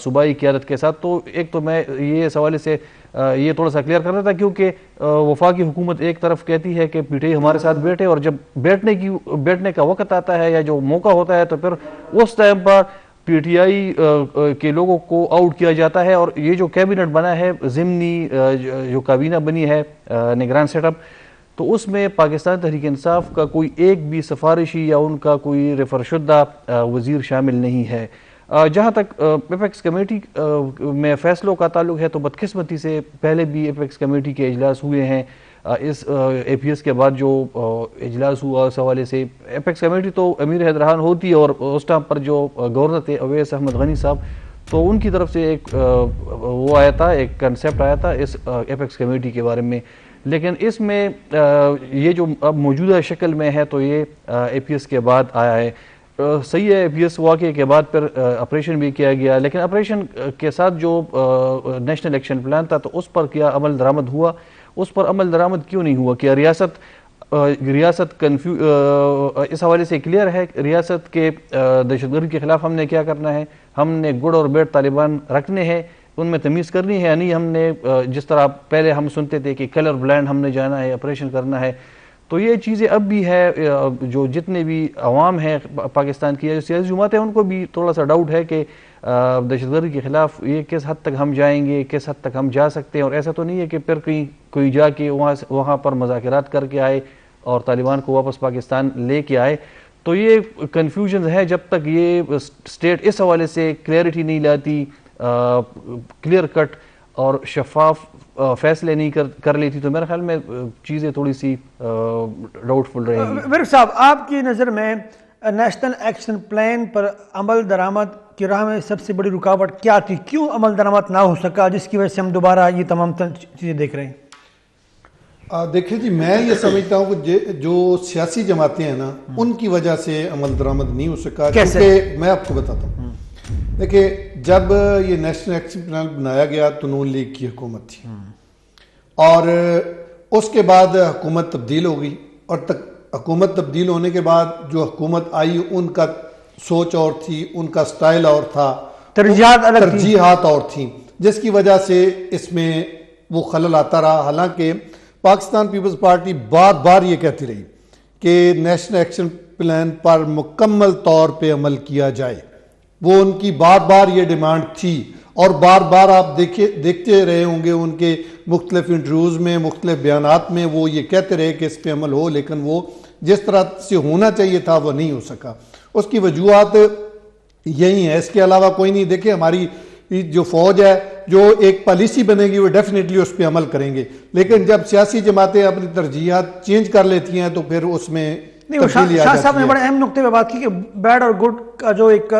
صوبائی قیادت کے ساتھ. تو ایک تو میں یہ اس حوالے سے یہ تھوڑا سا کلیئر کرنا تھا، کیونکہ وفاقی حکومت ایک طرف کہتی ہے کہ پی ٹی آئی ہمارے ساتھ بیٹھے، اور جب بیٹھنے کا وقت آتا ہے یا جو موقع ہوتا ہے تو پھر اس time per P T I کے لوگوں کو آؤٹ کیا جاتا ہے. اور یہ جو کیبنٹ بنا ہے، ضمنی جو کابینہ بنی ہے نگران سیٹ اپ، تو اس میں پاکستان تحریک انصاف کا کوئی ایک بھی سفارشی یا ان کا کوئی ریفر شدہ وزیر شامل نہیں ہے. جہاں تک ایپیکس کمیٹی میں فیصلوں کا تعلق ہے تو بدقسمتی سے پہلے بھی ایپیکس کمیٹی کے اجلاس ہوئے ہیں. اس اے پی ایس کے بعد جو اجلاس ہوا اس حوالے سے ایپیکس کمیٹی تو امیر حیدرخان ہوتی، اور اس ٹائم پر جو گورنر تھے اویس احمد غنی صاحب، تو ان کی طرف سے ایک وہ آیا تھا، ایک کنسیپٹ آیا تھا اس ایپیکس کمیٹی کے بارے میں. لیکن اس میں یہ جو اب موجودہ شکل میں ہے تو یہ اے پی ایس کے بعد آیا ہے. صحیح ہے، اے پی ایس واقعے کے بعد پھر آپریشن بھی کیا گیا، لیکن آپریشن کے ساتھ جو نیشنل ایکشن پلان تھا تو اس پر کیا عمل درآمد ہوا؟ اس پر عمل درآمد کیوں نہیں ہوا؟ کیا ریاست اس حوالے سے کلیئر ہے ریاست کے دہشت گردی کے خلاف ہم نے کیا کرنا ہے؟ ہم نے گڈ اور بیڈ طالبان رکھنے ہیں، ان میں تمیز کرنی ہے. نہیں ہم نے جس طرح پہلے ہم سنتے تھے کہ کلر بلینڈ ہم نے جانا ہے، آپریشن کرنا ہے. تو یہ چیزیں اب بھی ہے. جو جتنے بھی عوام ہیں پاکستان کی جو سیاسی جماعتیں ہیں، ان کو بھی تھوڑا سا ڈاؤٹ ہے کہ دہشت گردی کے خلاف یہ کس حد تک ہم جائیں گے، کس حد تک ہم جا سکتے ہیں. اور ایسا تو نہیں ہے کہ پھر کوئی جا کے وہاں پر مذاکرات کر کے آئے اور طالبان کو واپس پاکستان لے کے آئے. تو یہ کنفیوژن ہے. جب تک یہ اسٹیٹ اس حوالے سے کلیئرٹی نہیں لاتی، کلیئر کٹ اور شفاف فیصلے نہیں کر لیتی، تو میرے خیال میں چیزیں تھوڑی سی ڈاؤٹ فل رہیں گی. ورق صاحب، آپ کی نظر میں نیشنل ایکشن پلان پر عمل درآمد کی راہ میں سب سے بڑی رکاوٹ کیا تھی؟ کیوں عمل درآمد نہ ہو سکا جس کی وجہ سے ہم دوبارہ یہ تمام چیزیں دیکھ رہے ہیں؟ دیکھیں جی، میں یہ سمجھتا ہوں کہ جو سیاسی جماعتیں ہیں نا، ان کی وجہ سے عمل درآمد نہیں ہو سکا. کیونکہ میں آپ کو بتاتا ہوں، دیکھیں جب یہ نیشنل ایکشن پلان بنایا گیا تو نون لیگ کی حکومت تھی، اور اس کے بعد حکومت تبدیل ہو گئی، اور حکومت تبدیل ہونے کے بعد جو حکومت آئی ان کا سوچ اور تھی، ان کا سٹائل اور تھا، ترجیحات اور تھیں، جس کی وجہ سے اس میں وہ خلل آتا رہا. حالانکہ پاکستان پیپلز پارٹی بار بار یہ کہتی رہی کہ نیشنل ایکشن پلان پر مکمل طور پہ عمل کیا جائے. وہ ان کی بار بار یہ ڈیمانڈ تھی، اور بار بار آپ دیکھتے رہے ہوں گے ان کے مختلف انٹرویوز میں، مختلف بیانات میں وہ یہ کہتے رہے کہ اس پہ عمل ہو، لیکن وہ جس طرح سے ہونا چاہیے تھا وہ نہیں ہو سکا. اس کی وجوہات یہی ہیں، اس کے علاوہ کوئی نہیں. دیکھیں ہماری جو فوج ہے، جو ایک پالیسی بنے گی وہ ڈیفینیٹلی اس پہ عمل کریں گے، لیکن جب سیاسی جماعتیں اپنی ترجیحات چینج کر لیتی ہیں تو پھر اس میں نہیں، شاہ صاحب نے بڑے اہم نقطے پہ بات کی کہ بیڈ اور گڈ کا جو ایک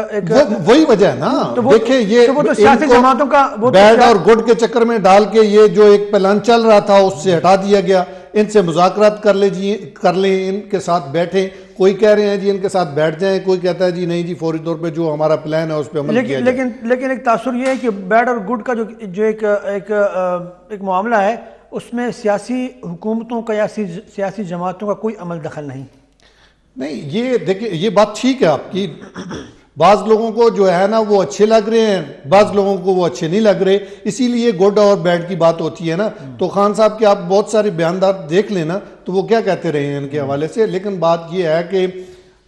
وہی وجہ ہے نا. دیکھیں یہ سیاسی جماعتوں کا بیڈ اور گڈ کے چکر میں ڈال کے یہ جو ایک پلان چل رہا تھا اس سے ہٹا دیا گیا. ان سے مذاکرات کر لیں, ان کے ساتھ بیٹھیں. کوئی کہہ رہے ہیں جی ان کے ساتھ بیٹھ جائیں, کوئی کہتا ہے جی نہیں جی فوری طور پہ جو ہمارا پلان ہے اس پہ عمل کیا جائے. لیکن ایک تاثر یہ ہے کہ بیڈ اور گڈ کا جو ایک معاملہ ہے اس میں سیاسی حکومتوں کا یا سیاسی جماعتوں کا کوئی عمل دخل نہیں. نہیں, یہ دیکھیں یہ بات ٹھیک ہے آپ کی. بعض لوگوں کو جو ہے نا وہ اچھے لگ رہے ہیں, بعض لوگوں کو وہ اچھے نہیں لگ رہے, اسی لیے گڈ اور بیڈ کی بات ہوتی ہے نا. تو خان صاحب کے آپ بہت سارے بیاندار دیکھ لیں نا تو وہ کیا کہتے رہے ہیں ان کے حوالے سے. لیکن بات یہ ہے کہ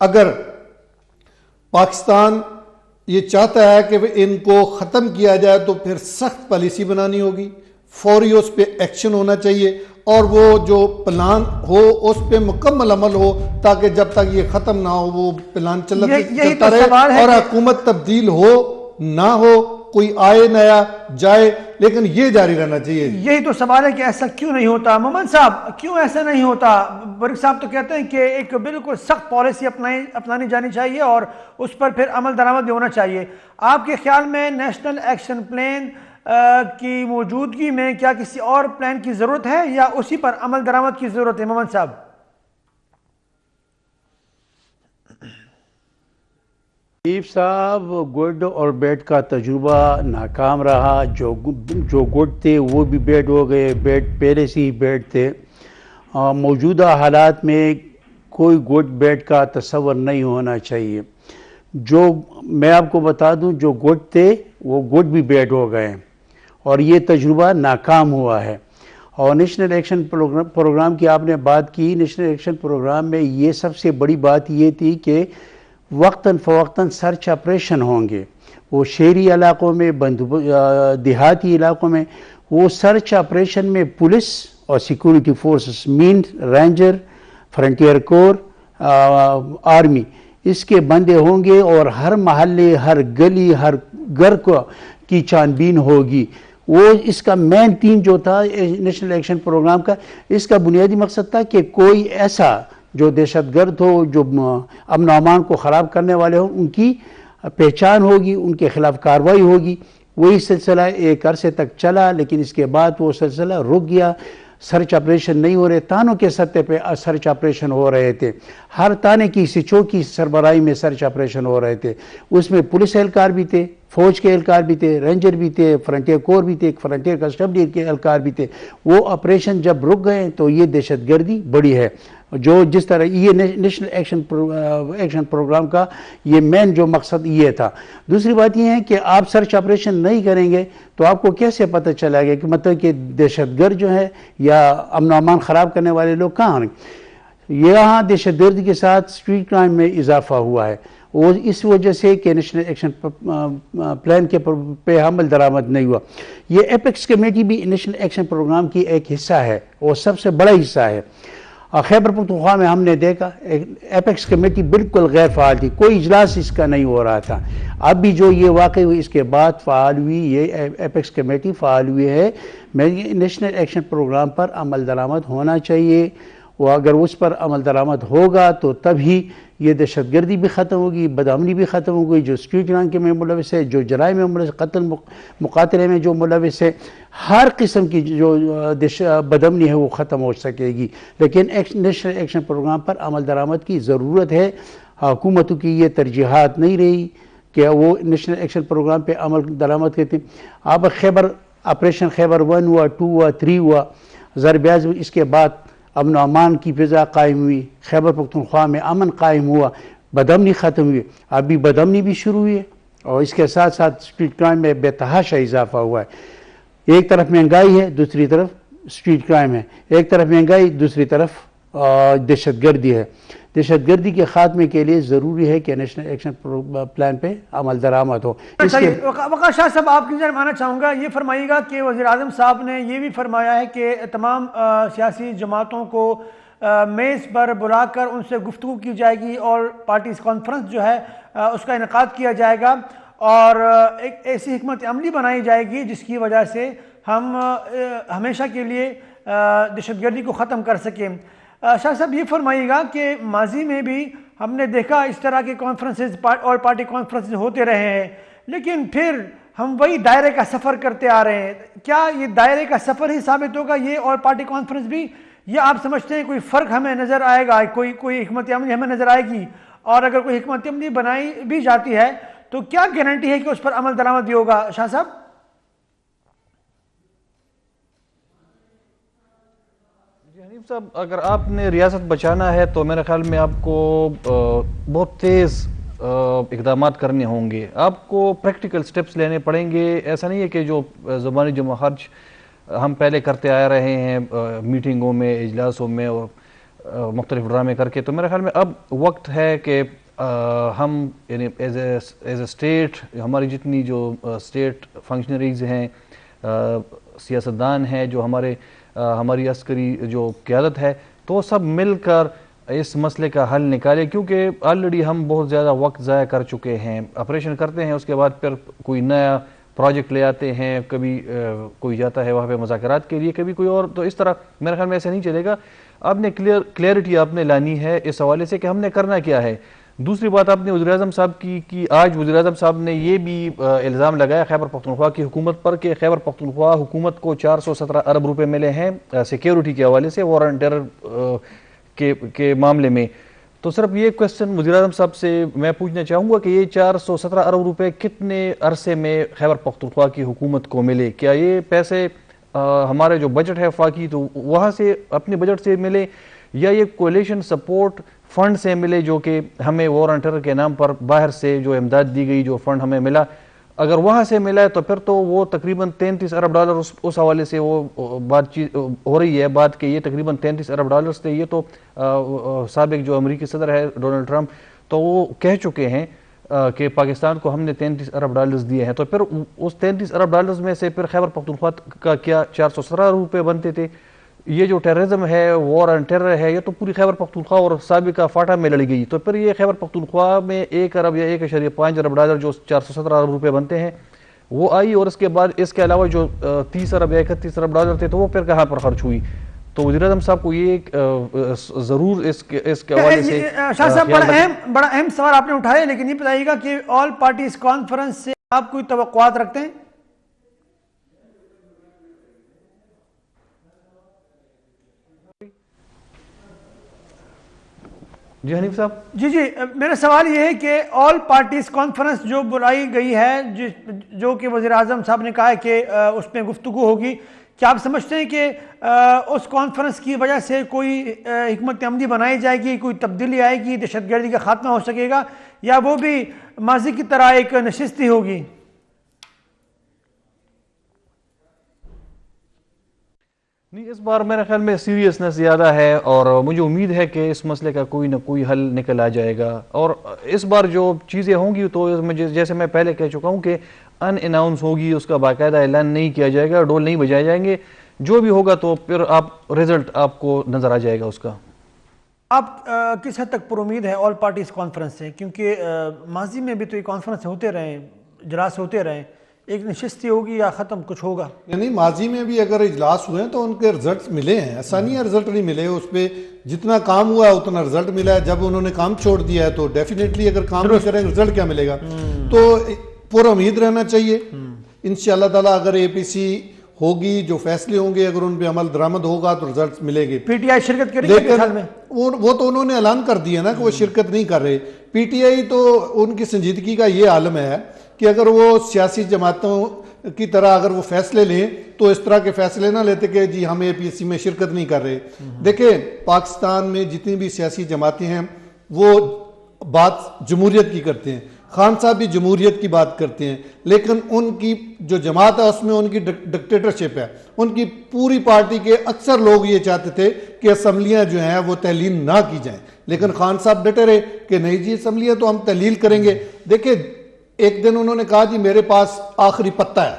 اگر پاکستان یہ چاہتا ہے کہ ان کو ختم کیا جائے تو پھر سخت پالیسی بنانی ہوگی, فوری اس پہ ایکشن ہونا چاہیے, اور وہ جو پلان ہو اس پہ مکمل عمل ہو تاکہ جب تک یہ ختم نہ ہو وہ پلان چلتا رہے اور حکومت تبدیل ہو نہ ہو, کوئی آئے نیا جائے, لیکن یہ جاری رہنا چاہیے. یہی تو سوال ہے کہ ایسا کیوں نہیں ہوتا مومن صاحب, کیوں ایسا نہیں ہوتا؟ برق صاحب تو کہتے ہیں کہ ایک بالکل سخت پالیسی اپنانی جانی چاہیے اور اس پر پھر عمل درآمد بھی ہونا چاہیے. آپ کے خیال میں نیشنل ایکشن پلان کی موجودگی میں کیا کسی اور پلان کی ضرورت ہے یا اسی پر عمل درآمد کی ضرورت ہے مومن صاحب؟ چیف صاحب, گڈ اور بیڈ کا تجربہ ناکام رہا. جو گڈ تھے وہ بھی بیڈ ہو گئے, بیڈ پہلے سے ہی بیڈ تھے. موجودہ حالات میں کوئی گڈ بیڈ کا تصور نہیں ہونا چاہیے. جو میں آپ کو بتا دوں جو گڈ تھے وہ گڈ بھی بیڈ ہو گئے اور یہ تجربہ ناکام ہوا ہے. اور نیشنل ایکشن پروگرام کی آپ نے بات کی, نیشنل ایکشن پروگرام میں یہ سب سے بڑی بات یہ تھی کہ وقتاً فوقتاً سرچ آپریشن ہوں گے. وہ شہری علاقوں میں, دیہاتی علاقوں میں, وہ سرچ آپریشن میں پولیس اور سیکورٹی فورسز, مین رینجر, فرنٹیئر کور, آرمی, اس کے بندے ہوں گے اور ہر محلے, ہر گلی, ہر گھر کی چھانبین ہوگی. وہ اس کا مین تھیم جو تھا نیشنل ایکشن پروگرام کا, اس کا بنیادی مقصد تھا کہ کوئی ایسا جو دہشت گرد ہو, جو امن و امان کو خراب کرنے والے ہوں, ان کی پہچان ہوگی, ان کے خلاف کارروائی ہوگی. وہی سلسلہ ایک عرصے تک چلا, لیکن اس کے بعد وہ سلسلہ رک گیا. سرچ آپریشن نہیں ہو رہے, تانوں کے سطح پہ سرچ آپریشن ہو رہے تھے. ہر تانے کی سچو کی سربراہی میں سرچ آپریشن ہو رہے تھے. اس میں پولیس اہلکار بھی تھے, فوج کے اہلکار بھی تھے, رینجر بھی تھے, فرنٹیئر کور بھی تھے, فرنٹیئر کسٹمری کے اہلکار بھی تھے. وہ آپریشن جب رک گئے تو یہ دہشت گردی بڑی ہے. جو جس طرح یہ نیشنل ایکشن پروگرام کا یہ مین جو مقصد یہ تھا. دوسری بات یہ ہے کہ آپ سرچ آپریشن نہیں کریں گے تو آپ کو کیسے پتہ چلے گا کہ مطلب کہ دہشت گرد جو ہے یا امن و امان خراب کرنے والے لوگ کہاں ہیں. یہاں دہشت گردی کے ساتھ اسٹریٹ کرائم میں اضافہ ہوا ہے, وہ اس وجہ سے کہ نیشنل ایکشن پلان کے پہ عمل درآمد نہیں ہوا. یہ ایپیکس کمیٹی بھی نیشنل ایکشن پروگرام کی ایک حصہ ہے, وہ سب سے بڑا حصہ ہے. خیبر پختونخوا میں ہم نے دیکھا ایپیکس کمیٹی بالکل غیر فعال تھی, کوئی اجلاس اس کا نہیں ہو رہا تھا. اب بھی جو یہ واقع ہوئی اس کے بعد فعال ہوئی, یہ ایپیکس کمیٹی فعال ہوئی ہے. نیشنل ایکشن پروگرام پر عمل درآمد ہونا چاہیے. وہ اگر اس پر عمل درآمد ہوگا تو تبھی یہ دہشت گردی بھی ختم ہوگی, بدامنی بھی ختم ہوگی, جو اسٹریٹ کرائم میں ملوث ہے, جو جرائم میں ملوث, قتل مقاتلے میں جو ملوث ہے, ہر قسم کی جو بدامنی ہے وہ ختم ہو سکے گی. لیکن نیشنل ایکشن پروگرام پر عمل درآمد کی ضرورت ہے. حکومتوں کی یہ ترجیحات نہیں رہی کہ وہ نیشنل ایکشن پروگرام پہ عمل درآمد کرتے. اب آپریشن خیبر 1 ہوا, 2 ہوا, 3 ہوا, زربیاز, اس کے بعد امن و امان کی فضا قائم ہوئی, خیبر پختونخوا میں امن قائم ہوا, بدامنی ختم ہوئی. ابھی بدامنی بھی شروع ہوئی ہے اور اس کے ساتھ ساتھ اسٹریٹ کرائم میں بے تحاشا اضافہ ہوا ہے. ایک طرف مہنگائی ہے, دوسری طرف اسٹریٹ کرائم ہے. ایک طرف مہنگائی, دوسری طرف دہشت گردی ہے. دہشت گردی کے خاتمے کے لیے ضروری ہے کہ نیشنل ایکشن پلان پہ عمل درآمد ہو. وقار شاہ صاحب, آپ کی جانب آنا چاہوں گا, یہ فرمائیے گا کہ وزیر اعظم صاحب نے یہ بھی فرمایا ہے کہ تمام سیاسی جماعتوں کو میز پر بلا کر ان سے گفتگو کی جائے گی اور پارٹیز کانفرنس جو ہے اس کا انعقاد کیا جائے گا اور ایک ایسی حکمت عملی بنائی جائے گی جس کی وجہ سے ہم ہمیشہ کے لیے دہشت گردی کو ختم کر سکیں. شاہ صاحب یہ فرمائیے گا کہ ماضی میں بھی ہم نے دیکھا اس طرح کے کانفرنسز اور پارٹی کانفرنسز ہوتے رہے ہیں، لیکن پھر ہم وہی دائرے کا سفر کرتے آ رہے ہیں. کیا یہ دائرے کا سفر ہی ثابت ہوگا یہ اور پارٹی کانفرنس بھی، یا آپ سمجھتے ہیں کوئی فرق ہمیں نظر آئے گا، کوئی حکمت عملی ہمیں نظر آئے گی؟ اور اگر کوئی حکمت عملی بنائی بھی جاتی ہے تو کیا گارنٹی ہے کہ اس پر عمل درآمد بھی ہوگا؟ شاہ صاحب حنیف صاحب، اگر آپ نے ریاست بچانا ہے تو میرے خیال میں آپ کو بہت تیز اقدامات کرنے ہوں گے، آپ کو پریکٹیکل سٹیپس لینے پڑیں گے. ایسا نہیں ہے کہ جو زبانی جمع خرچ ہم پہلے کرتے آ رہے ہیں میٹنگوں میں، اجلاسوں میں اور مختلف ڈرامے کر کے، تو میرے خیال میں اب وقت ہے کہ ہم یعنی ایز اے اسٹیٹ، ہماری جتنی جو اسٹیٹ فنکشنریز ہیں، سیاستدان ہیں، جو ہماری عسکری جو قیادت ہے، تو سب مل کر اس مسئلے کا حل نکالے، کیونکہ آلریڈی ہم بہت زیادہ وقت ضائع کر چکے ہیں. آپریشن کرتے ہیں، اس کے بعد پھر کوئی نیا پروجیکٹ لے آتے ہیں، کبھی کوئی جاتا ہے وہاں پہ مذاکرات کے لیے، کبھی کوئی اور. تو اس طرح میرے خیال میں ایسے نہیں چلے گا. آپ نے کلیئرٹی آپ نے لانی ہے اس حوالے سے کہ ہم نے کرنا کیا ہے. دوسری بات آپ نے وزیراعظم صاحب کی کہ آج وزیراعظم صاحب نے یہ بھی الزام لگایا خیبر پختونخوا کی حکومت پر کہ خیبر پختونخوا حکومت کو 417 ارب روپے ملے ہیں سیکیورٹی کے حوالے سے، وار آن ٹیرر کے معاملے میں. تو صرف یہ کویسچن وزیراعظم صاحب سے میں پوچھنا چاہوں گا کہ یہ 417 ارب روپے کتنے عرصے میں خیبر پختونخوا کی حکومت کو ملے؟ کیا یہ پیسے ہمارے جو بجٹ ہے وفاقی تو وہاں سے اپنے بجٹ سے ملے، یا یہ کولیشن سپورٹ فنڈ سے ملے جو کہ ہمیں وار آن ٹیرر کے نام پر باہر سے جو امداد دی گئی، جو فنڈ ہمیں ملا، اگر وہاں سے ملا ہے تو پھر تو وہ تقریباً 33 ارب ڈالر اس حوالے سے وہ بات چیت ہو رہی ہے بات کہ یہ تقریباً 33 ارب ڈالرز تھے. یہ تو سابق جو امریکی صدر ہے ڈونلڈ ٹرمپ تو وہ کہہ چکے ہیں کہ پاکستان کو ہم نے 33 ارب ڈالرز دیے ہیں. تو پھر اس 33 ارب ڈالرز میں سے پھر خیبر پختونخوا کا کیا 417 روپے بنتے تھے؟ یہ جو ٹیررزم ہے، وار آن ٹیرر ہے، یہ تو پوری خیبر پختونخوا اور سابقہ فاٹا میں لڑی گئی. تو پھر یہ خیبر پختونخوا میں 1 ارب یا 1.5 ارب ڈالر جو 417 ارب روپے بنتے ہیں وہ آئی، اور اس کے بعد اس کے علاوہ جو 30 ارب یا 31 ارب ڈالر تھے تو وہ پھر کہاں پر خرچ ہوئی؟ تو وزیراعظم صاحب کو یہ ضرور اس کے حوالے سے شاہ صاحب بڑا اہم سوال آپ نے اٹھایا، لیکن یہ بتائیے گا کہ آل پارٹیز کانفرنس سے آپ کوئی توقعات رکھتے ہیں؟ جی حنیف صاحب. جی میرا سوال یہ ہے کہ آل پارٹیز کانفرنس جو بلائی گئی ہے، جو کہ وزیر اعظم صاحب نے کہا ہے کہ اس میں گفتگو ہوگی، کیا آپ سمجھتے ہیں کہ اس کانفرنس کی وجہ سے کوئی حکمت عملی بنائی جائے گی، کوئی تبدیلی آئے گی، دہشت گردی کا خاتمہ ہو سکے گا، یا وہ بھی ماضی کی طرح ایک نشستی ہوگی؟ نہیں، اس بار میرے خیال میں سیریسنس زیادہ ہے اور مجھے امید ہے کہ اس مسئلے کا کوئی نہ کوئی حل نکل آ جائے گا. اور اس بار جو چیزیں ہوں گی تو جیسے میں پہلے کہہ چکا ہوں کہ ان اناؤنس ہوگی، اس کا باقاعدہ اعلان نہیں کیا جائے گا، ڈول نہیں بجائے جائیں گے. جو بھی ہوگا تو پھر رزلٹ آپ کو نظر آ جائے گا اس کا. آپ کس حد تک پر امید ہے آل پارٹیز کانفرنس سے؟ کیونکہ ماضی میں بھی تو یہ کانفرنس ہوتے رہے، اجلاس ہوتے رہے، ایک نشستی ہوگی یا ختم کچھ ہوگا؟ یعنی ماضی میں بھی اگر اجلاس ہوئے ہیں تو ان کے رزلٹس ملے ہیں، ایسا نہیں ہے رزلٹ نہیں ملے. اس پہ جتنا کام ہوا ہے اتنا رزلٹ ملا ہے. جب انہوں نے کام چھوڑ دیا ہے تو ڈیفینیٹلی اگر کام نہیں کریں رزلٹ کیا ملے گا؟ تو پر امید رہنا چاہیے. انشاءاللہ تعالیٰ اگر اے پی سی ہوگی، جو فیصلے ہوں گے اگر ان پہ عمل درآمد ہوگا تو رزلٹس ملے گے. پی ٹی آئی شرکت کرے گی خیال میں؟ وہ تو انہوں نے اعلان کر دیا نا کہ وہ شرکت نہیں کر رہے. پی ٹی آئی تو ان کی سنجیدگی کا یہ عالم ہے کہ اگر وہ سیاسی جماعتوں کی طرح اگر وہ فیصلے لیں تو اس طرح کے فیصلے نہ لیتے کہ جی ہم اے پی ایس سی میں شرکت نہیں کر رہے. دیکھیں پاکستان میں جتنی بھی سیاسی جماعتیں ہیں وہ بات جمہوریت کی کرتے ہیں. خان صاحب بھی جمہوریت کی بات کرتے ہیں، لیکن ان کی جو جماعت ہے اس میں ان کی ڈکٹیٹرشپ ہے. ان کی پوری پارٹی کے اکثر لوگ یہ چاہتے تھے کہ اسمبلیاں جو ہیں وہ تحلیل نہ کی جائیں، لیکن خان صاحب ڈٹے رہے کہ نہیں جی اسمبلیاں تو ہم تحلیل کریں گے. دیکھیں ایک دن انہوں نے کہا جی میرے پاس آخری پتہ ہے،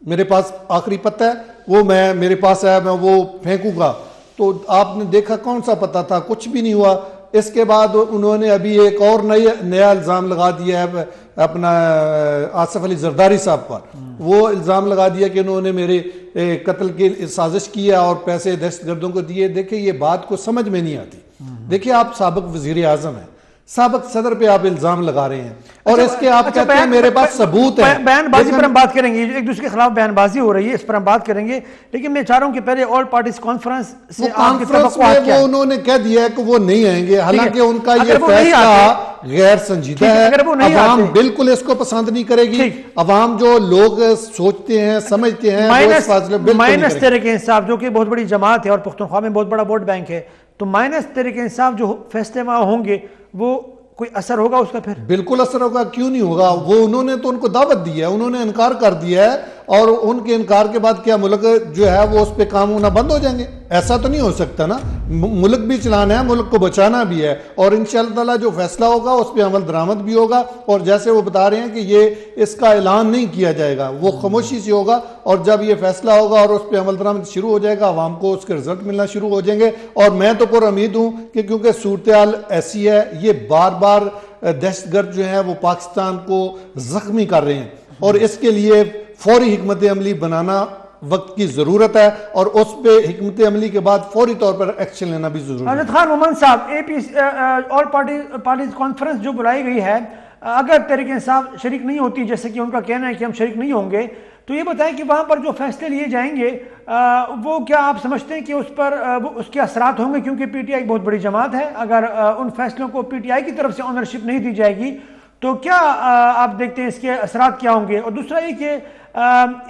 میرے پاس آخری پتہ ہے، وہ میرے پاس ہے، میں وہ پھینکوں گا. تو آپ نے دیکھا کون سا پتہ تھا؟ کچھ بھی نہیں ہوا. اس کے بعد انہوں نے ابھی ایک اور نیا الزام لگا دیا ہے اپنا آصف علی زرداری صاحب پر. وہ الزام لگا دیا کہ انہوں نے میرے قتل کی سازش کی ہے اور پیسے دہشت گردوں کو دیے. دیکھیں یہ بات کو سمجھ میں نہیں آتی. دیکھیں آپ سابق وزیر اعظم ہیں, سابق صدر پہ آپ الزام لگا رہے ہیں اور اس کے آپ کہتے ہیں میرے پاس ثبوت ہے. بیان بازی پر ہم بات کریں گے, ایک دوسرے کے خلاف بیان بازی ہو رہی ہے, اس پر ہم بات کریں گے, لیکن میں چاہ رہا ہوں کہ پہلے آل پارٹیز کانفرنس سے آپ کی توقعات کیا ہے؟ وہ انہوں نے کہہ دیا ہے کہ وہ نہیں آئیں گے, حالانکہ ان کا یہ فیصلہ غیر سنجیدہ ہے. عوام بالکل اس کو پسند نہیں کرے گی. عوام جو لوگ سوچتے ہیں سمجھتے ہیں مائنس تحریک انصاف جو کہ بہت بڑی جماعت ہے اور پختونخوا میں بہت بڑا ووٹ بینک ہے, تو مائنس تحریک انصاف جو فیصلے وہاں ہوں گے وہ کوئی اثر ہوگا اس کا؟ پھر بالکل اثر ہوگا, کیوں نہیں ہوگا. وہ انہوں نے تو ان کو دعوت دی ہے, انہوں نے انکار کر دیا ہے, اور ان کے انکار کے بعد کیا ملک جو ہے وہ اس پہ کام ہونا بند ہو جائیں گے؟ ایسا تو نہیں ہو سکتا نا. ملک بھی چلانا ہے, ملک کو بچانا بھی ہے, اور انشاءاللہ تعالیٰ جو فیصلہ ہوگا اس پہ عمل درآمد بھی ہوگا. اور جیسے وہ بتا رہے ہیں کہ یہ اس کا اعلان نہیں کیا جائے گا, وہ خاموشی سے ہوگا, اور جب یہ فیصلہ ہوگا اور اس پہ عمل درآمد شروع ہو جائے گا, عوام کو اس کے رزلٹ ملنا شروع ہو جائیں گے. اور میں تو پر امید ہوں کہ کیونکہ صورتحال ایسی ہے, یہ بار بار دہشت گرد جو ہیں وہ پاکستان کو زخمی کر رہے ہیں, اور اس کے لیے فوری حکمت عملی بنانا وقت کی ضرورت ہے, اور اس پہ حکمت عملی کے بعد فوری طور پر ایکشن لینا بھی ضروری ہے. حضرت خان مومن صاحب, آل پارٹیز کانفرنس جو بلائی گئی ہے, اگر تحریک انصاف شریک نہیں ہوتی, جیسے کہ ان کا کہنا ہے کہ ہم شریک نہیں ہوں گے, تو یہ بتائیں کہ وہاں پر جو فیصلے لیے جائیں گے وہ کیا آپ سمجھتے ہیں کہ اس پر اس کے اثرات ہوں گے؟ کیونکہ پی ٹی آئی بہت بڑی جماعت ہے, اگر ان فیصلوں کو پی ٹی آئی کی طرف سے آنرشپ نہیں دی جائے گی تو کیا آپ دیکھتے ہیں اس کے اثرات کیا ہوں گے؟ اور دوسرا یہ کہ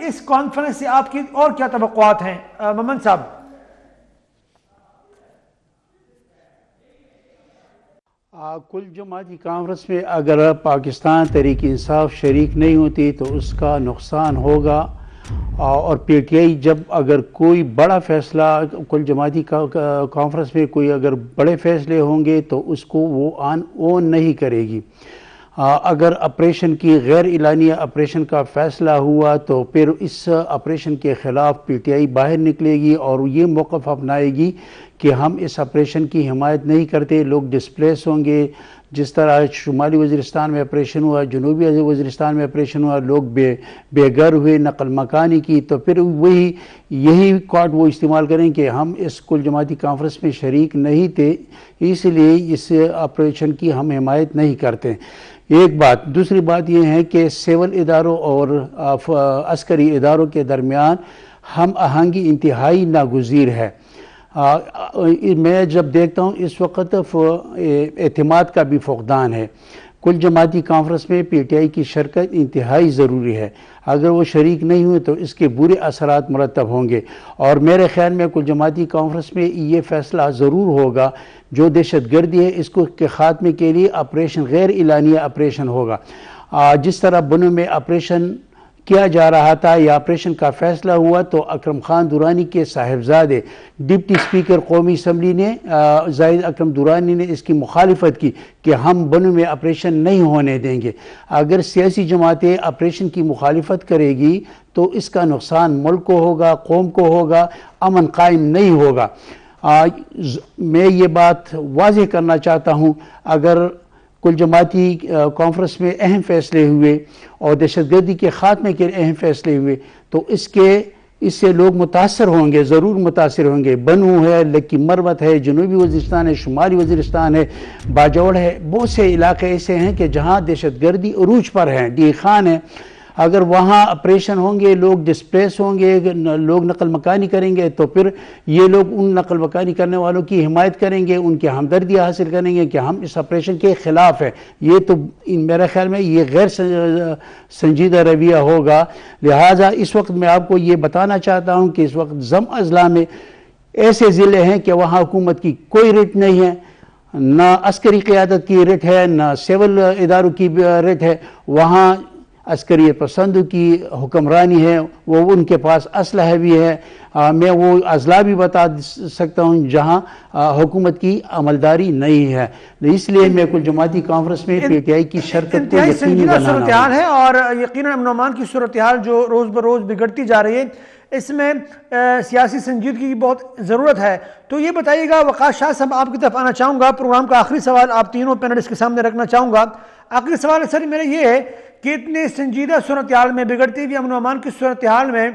اس کانفرنس سے آپ کی اور کیا توقعات ہیں مومن صاحب؟ کل جماعتی کانفرنس میں اگر پاکستان تحریک انصاف شریک نہیں ہوتی تو اس کا نقصان ہوگا, اور پی ٹی آئی جب اگر کوئی بڑا فیصلہ کل جماعتی کانفرنس میں کوئی اگر بڑے فیصلے ہوں گے تو اس کو وہ اون نہیں کرے گی. اگر آپریشن کی غیر اعلانیہ آپریشن کا فیصلہ ہوا تو پھر اس آپریشن کے خلاف پی ٹی آئی باہر نکلے گی اور یہ موقف اپنائے گی کہ ہم اس آپریشن کی حمایت نہیں کرتے. لوگ ڈسپلیس ہوں گے, جس طرح شمالی وزیرستان میں آپریشن ہوا, جنوبی وزیرستان میں آپریشن ہوا, لوگ بے گھر ہوئے, نقل مکانی کی, تو پھر یہی کارڈ وہ استعمال کریں کہ ہم اس کل جماعتی کانفرنس میں شریک نہیں تھے, اس لیے اس آپریشن کی ہم حمایت نہیں کرتے. ایک بات. دوسری بات یہ ہے کہ سول اداروں اور عسکری اداروں کے درمیان ہم آہنگی انتہائی ناگزیر ہے. میں جب دیکھتا ہوں اس وقت اعتماد کا بھی فقدان ہے. کل جماعتی کانفرنس میں پی ٹی آئی کی شرکت انتہائی ضروری ہے. اگر وہ شریک نہیں ہوئے تو اس کے برے اثرات مرتب ہوں گے, اور میرے خیال میں کل جماعتی کانفرنس میں یہ فیصلہ ضرور ہوگا جو دہشت گردی ہے اس کو کے خاتمے کے لیے آپریشن غیر اعلانیہ آپریشن ہوگا. جس طرح بنوں میں آپریشن کیا جا رہا تھا یا آپریشن کا فیصلہ ہوا تو اکرم خان درانی کے صاحبزادے ڈپٹی اسپیکر قومی اسمبلی نے زاہد اکرم درانی نے اس کی مخالفت کی کہ ہم بنوں میں آپریشن نہیں ہونے دیں گے. اگر سیاسی جماعتیں آپریشن کی مخالفت کرے گی تو اس کا نقصان ملک کو ہوگا, قوم کو ہوگا, امن قائم نہیں ہوگا. میں یہ بات واضح کرنا چاہتا ہوں, اگر کل جماعتی کانفرنس میں اہم فیصلے ہوئے اور دہشت گردی کے خاتمے کے اہم فیصلے ہوئے تو اس سے لوگ متاثر ہوں گے, ضرور متاثر ہوں گے. بنو ہے, لکی مروت ہے, جنوبی وزیرستان ہے, شمالی وزیرستان ہے, باجوڑ ہے, بہت سے علاقے ایسے ہیں کہ جہاں دہشت گردی عروج پر ہیں. ڈی خان ہے, اگر وہاں آپریشن ہوں گے لوگ ڈسپلیس ہوں گے, لوگ نقل مکانی کریں گے, تو پھر یہ لوگ ان نقل مکانی کرنے والوں کی حمایت کریں گے, ان کی ہمدردی حاصل کریں گے کہ ہم اس آپریشن کے خلاف ہیں. یہ تو میرے خیال میں یہ غیر سنجیدہ رویہ ہوگا. لہٰذا اس وقت میں آپ کو یہ بتانا چاہتا ہوں کہ اس وقت ضم اضلاع میں ایسے ضلع ہیں کہ وہاں حکومت کی کوئی رٹ نہیں ہے, نہ عسکری قیادت کی رٹ ہے, نہ سول اداروں کی رٹ ہے. وہاں عسکری پسندوں کی حکمرانی ہے, وہ ان کے پاس اسلحہ بھی ہے. میں وہ اضلاع بھی بتا سکتا ہوں جہاں حکومت کی عملداری نہیں ہے. اس لیے میں کل جماعتی کانفرنس میں پی ٹی آئی کی شرکت کو یقینی بنانا صورتحال ہے, اور یقیناً امن و امان کی صورتحال جو روز بروز بگڑتی جا رہی ہے. اس میں سیاسی سنجیدگی کی بہت ضرورت ہے. تو یہ بتائیے گا وقاص شاہ صاحب، آپ کی طرف آنا چاہوں گا. پروگرام کا آخری سوال آپ تینوں پینلسٹ کے سامنے رکھنا چاہوں گا. آخری سوال سر میرا یہ ہے کہ اتنے سنجیدہ صورتحال میں، بگڑتی ہوئی امن و امان کی صورتحال میں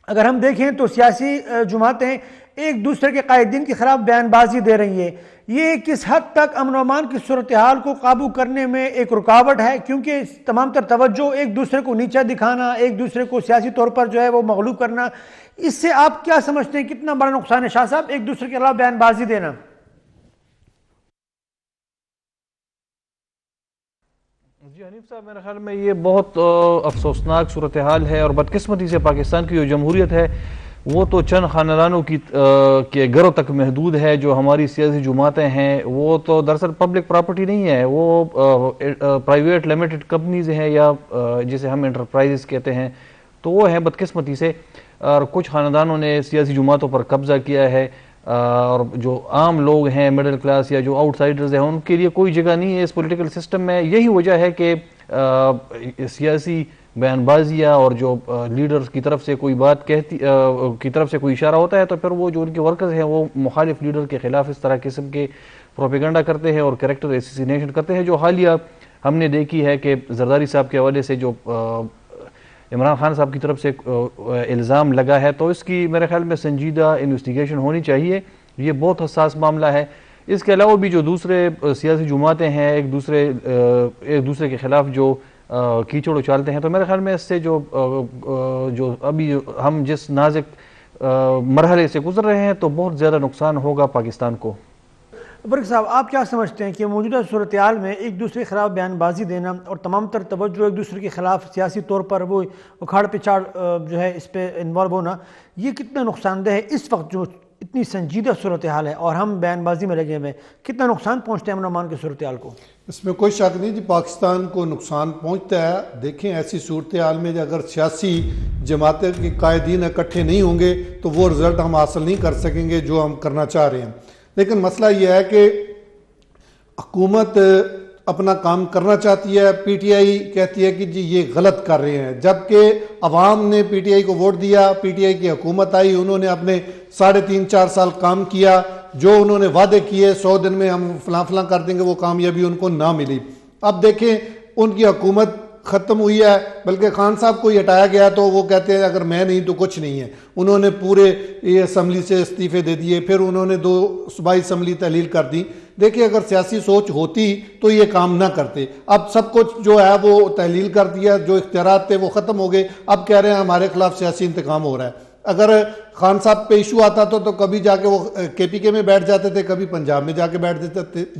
اگر ہم دیکھیں تو سیاسی جماعتیں ایک دوسرے کے قائدین کے خلاف بیان بازی دے رہی ہیں. یہ کس حد تک امن و امان کی صورتحال کو قابو کرنے میں ایک رکاوٹ ہے؟ کیونکہ تمام تر توجہ ایک دوسرے کو نیچا دکھانا، ایک دوسرے کو سیاسی طور پر جو ہے وہ مغلوب کرنا، اس سے آپ کیا سمجھتے ہیں کتنا بڑا نقصان ہے شاہ صاحب ایک دوسرے کے خلاف بیان بازی دینا؟ جی حنیف صاحب، میرے خیال میں یہ بہت افسوسناک صورتحال ہے، اور بدقسمتی سے پاکستان کی جو جمہوریت ہے وہ تو چند خاندانوں کے گھروں تک محدود ہے. جو ہماری سیاسی جماعتیں ہیں وہ تو دراصل پبلک پراپرٹی نہیں ہے، وہ پرائیویٹ لمیٹڈ کمپنیز ہیں، یا جسے ہم انٹرپرائزز کہتے ہیں. تو وہ ہیں بدقسمتی سے، اور کچھ خاندانوں نے سیاسی جماعتوں پر قبضہ کیا ہے، اور جو عام لوگ ہیں، مڈل کلاس یا جو آؤٹ سائیڈرز ہیں، ان کے لیے کوئی جگہ نہیں ہے اس پولیٹیکل سسٹم میں. یہی وجہ ہے کہ سیاسی بیان بازیاں اور جو لیڈرز کی طرف سے کوئی بات کی طرف سے کوئی اشارہ ہوتا ہے تو پھر وہ جو ان کے ورکرز ہیں وہ مخالف لیڈر کے خلاف اس طرح قسم کے پروپیگنڈا کرتے ہیں اور کریکٹر اسیسینیشن کرتے ہیں. جو حالیہ ہم نے دیکھی ہے کہ زرداری صاحب کے حوالے سے جو عمران خان صاحب کی طرف سے الزام لگا ہے، تو اس کی میرے خیال میں سنجیدہ انویسٹیگیشن ہونی چاہیے. یہ بہت حساس معاملہ ہے. اس کے علاوہ بھی جو دوسرے سیاسی جماعتیں ہیں ایک دوسرے کے خلاف جو کیچڑ اچالتے ہیں، تو میرے خیال میں اس سے جو ابھی ہم جس نازک مرحلے سے گزر رہے ہیں تو بہت زیادہ نقصان ہوگا پاکستان کو. برق صاحب، آپ کیا سمجھتے ہیں کہ موجودہ صورتحال میں ایک دوسرے کے خلاف بیان بازی دینا اور تمام تر توجہ ایک دوسرے کے خلاف سیاسی طور پر وہ اکھاڑ پچھاڑ جو ہے اس پہ انوالو ہونا، یہ کتنا نقصان دہ ہے اس وقت جو اتنی سنجیدہ صورتحال ہے اور ہم بیان بازی میں لگے ہوئے، کتنا نقصان پہنچتے ہیں امن و امان کی صورتحال کو؟ اس میں کوئی شک نہیں جی، پاکستان کو نقصان پہنچتا ہے. دیکھیں ایسی صورتحال میں اگر سیاسی جماعتیں کے قائدین اکٹھے نہیں ہوں گے تو وہ رزلٹ ہم حاصل نہیں کر سکیں گے جو ہم کرنا چاہ رہے ہیں. لیکن مسئلہ یہ ہے کہ حکومت اپنا کام کرنا چاہتی ہے، پی ٹی آئی کہتی ہے کہ جی یہ غلط کر رہے ہیں، جبکہ عوام نے پی ٹی آئی کو ووٹ دیا، پی ٹی آئی کی حکومت آئی، انہوں نے اپنے 3.5-4 سال کام کیا، جو انہوں نے وعدے کیے 100 دن میں ہم فلاں فلاں کر دیں گے، وہ کامیابی ان کو نہ ملی. اب دیکھیں ان کی حکومت ختم ہوئی ہے، بلکہ خان صاحب کو یہ ہٹایا گیا تو وہ کہتے ہیں اگر میں نہیں تو کچھ نہیں ہے. انہوں نے پورے یہ اسمبلی سے استعفے دے دیے، پھر انہوں نے 2 صوبائی اسمبلی تحلیل کر دی. دیکھیں اگر سیاسی سوچ ہوتی تو یہ کام نہ کرتے. اب سب کچھ جو ہے وہ تحلیل کر دیا، جو اختیارات تھے وہ ختم ہو گئے. اب کہہ رہے ہیں ہمارے خلاف سیاسی انتقام ہو رہا ہے. اگر خان صاحب پہ ایشو آتا تو کبھی جا کے وہ کے پی کے میں بیٹھ جاتے تھے، کبھی پنجاب میں جا کے بیٹھ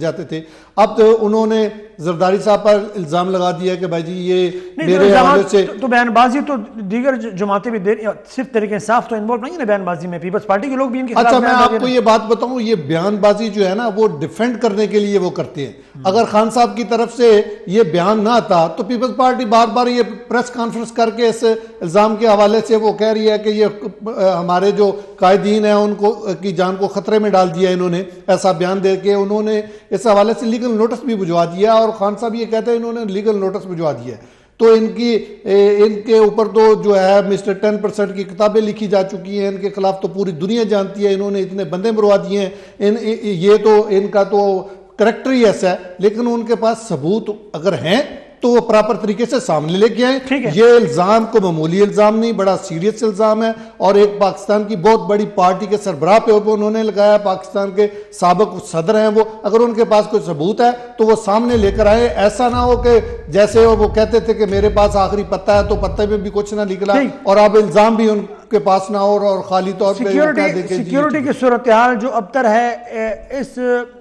جاتے تھے. اب تو انہوں نے زرداری صاحب پر الزام لگا دیا کہ بھائی جی یہ میرے حوالے سے تو بیان بازی تو دیگر جماعتیں بھی صرف طریقے انصاف تو انوالو نہیں ہے بیان بازی میں، پیپلز پارٹی کے لوگ بھی ان کے خلاف. اچھا میں آپ کو یہ بات بتاؤں، یہ بیان بازی جو ہے نا وہ ڈیفینڈ کرنے کے لیے وہ کرتے ہیں. اگر خان صاحب کی طرف سے یہ بیان نہ آتا تو پیپلز پارٹی بار بار یہ پریس کانفرنس کر کے اس الزام کے حوالے سے وہ کہہ رہی ہے کہ یہ ہمارے جو قائدین ہیں ان کو کی جان کو خطرے میں ڈال دیا. انہوں نے ایسا بیان دے کے انہوں نے اس حوالے سے لیگل نوٹس بھی بھجوا دیا، اور خان صاحب یہ کہتے ہیں انہوں نے لیگل نوٹس بھجوا دیا. تو ان کے اوپر تو جو ہے مسٹر 10% کی کتابیں لکھی جا چکی ہیں، ان کے خلاف تو پوری دنیا جانتی ہے. انہوں نے اتنے بندے مروا دیے ہیں، یہ تو ان کا تو کریکٹر ہی ایسا ہے. لیکن ان کے پاس ثبوت اگر ہیں تو وہ پراپر طریقے سے سامنے لے کے آئیں. یہ الزام کو معمولی الزام نہیں، بڑا سیریس الزام ہے، اور ایک پاکستان کی بہت بڑی پارٹی کے سربراہ پہ انہوں نے لگایا. پاکستان کے سابق صدر ہیں وہ، اگر ان کے پاس کوئی ثبوت ہے تو وہ سامنے لے کر آئے. ایسا نہ ہو کہ جیسے وہ کہتے تھے کہ میرے پاس آخری پتہ ہے تو پتے میں بھی کچھ نہ نکلا، اور اب الزام بھی ان کے پاس نہ ہو اور خالی طور پہ سیکیورٹی کی صورتحال جو ابتر ہے اس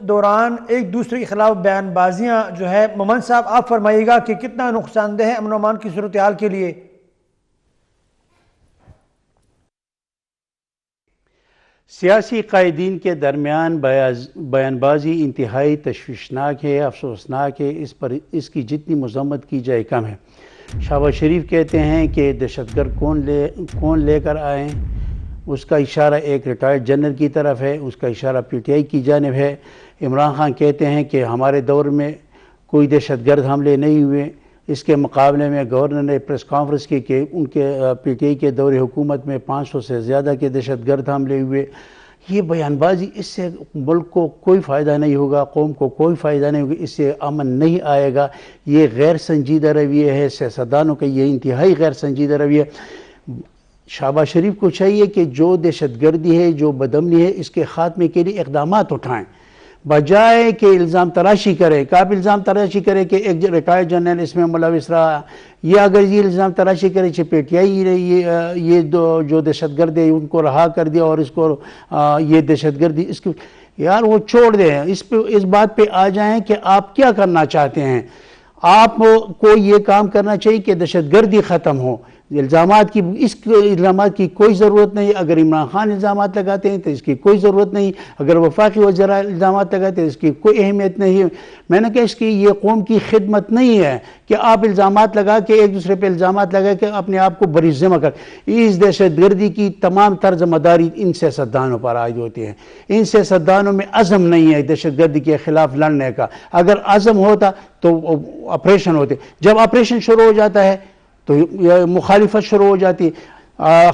دوران ایک دوسرے کے خلاف بیان بازیاں جو ہے، مومن صاحب آپ فرمائیے گا کہ کتنا نقصان دہ ہے امن و امان کی صورتحال کے لیے؟ سیاسی قائدین کے درمیان بیان بازی انتہائی تشویشناک ہے، افسوسناک ہے. اس کی جتنی مذمت کی جائے کم ہے. شہباز شریف کہتے ہیں کہ دہشت گرد کون لے کر آئیں، اس کا اشارہ ایک ریٹائرڈ جنرل کی طرف ہے، اس کا اشارہ پی ٹی آئی کی جانب ہے. عمران خان کہتے ہیں کہ ہمارے دور میں کوئی دہشت گرد حملے نہیں ہوئے. اس کے مقابلے میں گورنر نے پریس کانفرنس کی کہ ان کے پی ٹی آئی کے دور حکومت میں 500 سے زیادہ کے دہشت گرد حملے ہوئے. یہ بیان بازی، اس سے ملک کو کوئی فائدہ نہیں ہوگا، قوم کو کوئی فائدہ نہیں ہوگا، اس سے امن نہیں آئے گا. یہ غیر سنجیدہ رویہ ہے سیاستدانوں کا، یہ انتہائی غیر سنجیدہ رویہ. شہباز شریف کو چاہیے کہ جو دہشت گردی ہے، جو بدامنی ہے، اس کے خاتمے کے لیے اقدامات اٹھائیں، بجائے کہ الزام تراشی کرے. کہ آپ الزام تراشی کرے کہ ایک ریٹائرڈ جنرل اس میں ملوث رہا، یا اگر یہ الزام تراشی کرے کہ پی ٹی آئی یہ جو دہشت گرد ہے ان کو رہا کر دیا اور اس کو یہ دہشت گردی، اس کو یار وہ چھوڑ دیں. اس بات پہ آ جائیں کہ آپ کیا کرنا چاہتے ہیں. آپ کو یہ کام کرنا چاہیے کہ دہشت گردی ختم ہو. الزامات کی کوئی ضرورت نہیں. اگر عمران خان الزامات لگاتے ہیں تو اس کی کوئی ضرورت نہیں. اگر وفاقی وزراء الزامات لگاتے ہیں اس کی کوئی اہمیت نہیں. میں نے کہا اس کی یہ قوم کی خدمت نہیں ہے کہ آپ الزامات لگا کے ایک دوسرے پہ الزامات لگا کے اپنے آپ کو بری ذمہ کر. اس دہشت گردی کی تمام تر ذمہ داری ان سیاستدانوں پر عائد ہوتی ہے. ان سیاستدانوں میں عزم نہیں ہے دہشت گردی کے خلاف لڑنے کا. اگر عزم ہوتا تو آپریشن ہوتے. جب آپریشن شروع ہو جاتا ہے تو مخالفت شروع ہو جاتی.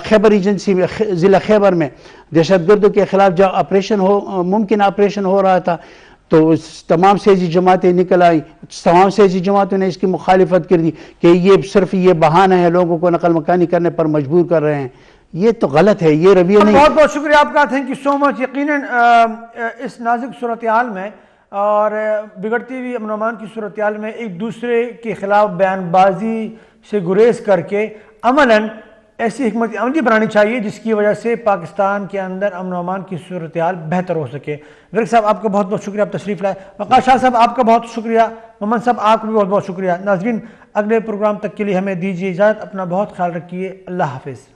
خیبر ایجنسی میں، ضلع خیبر میں دہشت گردوں کے خلاف جب ممکن آپریشن ہو رہا تھا تو تمام سیاسی جماعتیں نکل آئی. تمام سیاسی جماعتوں نے اس کی مخالفت کر دی کہ یہ صرف یہ بہانہ ہے، لوگوں کو نقل مکانی کرنے پر مجبور کر رہے ہیں. یہ تو غلط ہے، یہ رویہ نہیں. بہت بہت شکریہ آپ کا، تھینک یو سو مچ. یقیناً اس نازک صورتحال میں اور بگڑتی ہوئی امن و امان کی صورتحال میں ایک دوسرے کے خلاف بیان بازی سے گریز کر کے عملاً ایسی حکمت عملی بنانی چاہیے جس کی وجہ سے پاکستان کے اندر امن و امان کی صورتحال بہتر ہو سکے. ورک صاحب آپ کا بہت بہت شکریہ، آپ تشریف لائے. وقار شاہ صاحب آپ کا بہت شکریہ. محمد صاحب آپ کا بھی بہت بہت شکریہ. ناظرین اگلے پروگرام تک کے لیے ہمیں دیجیے اجازت. اپنا بہت خیال رکھیے. اللہ حافظ.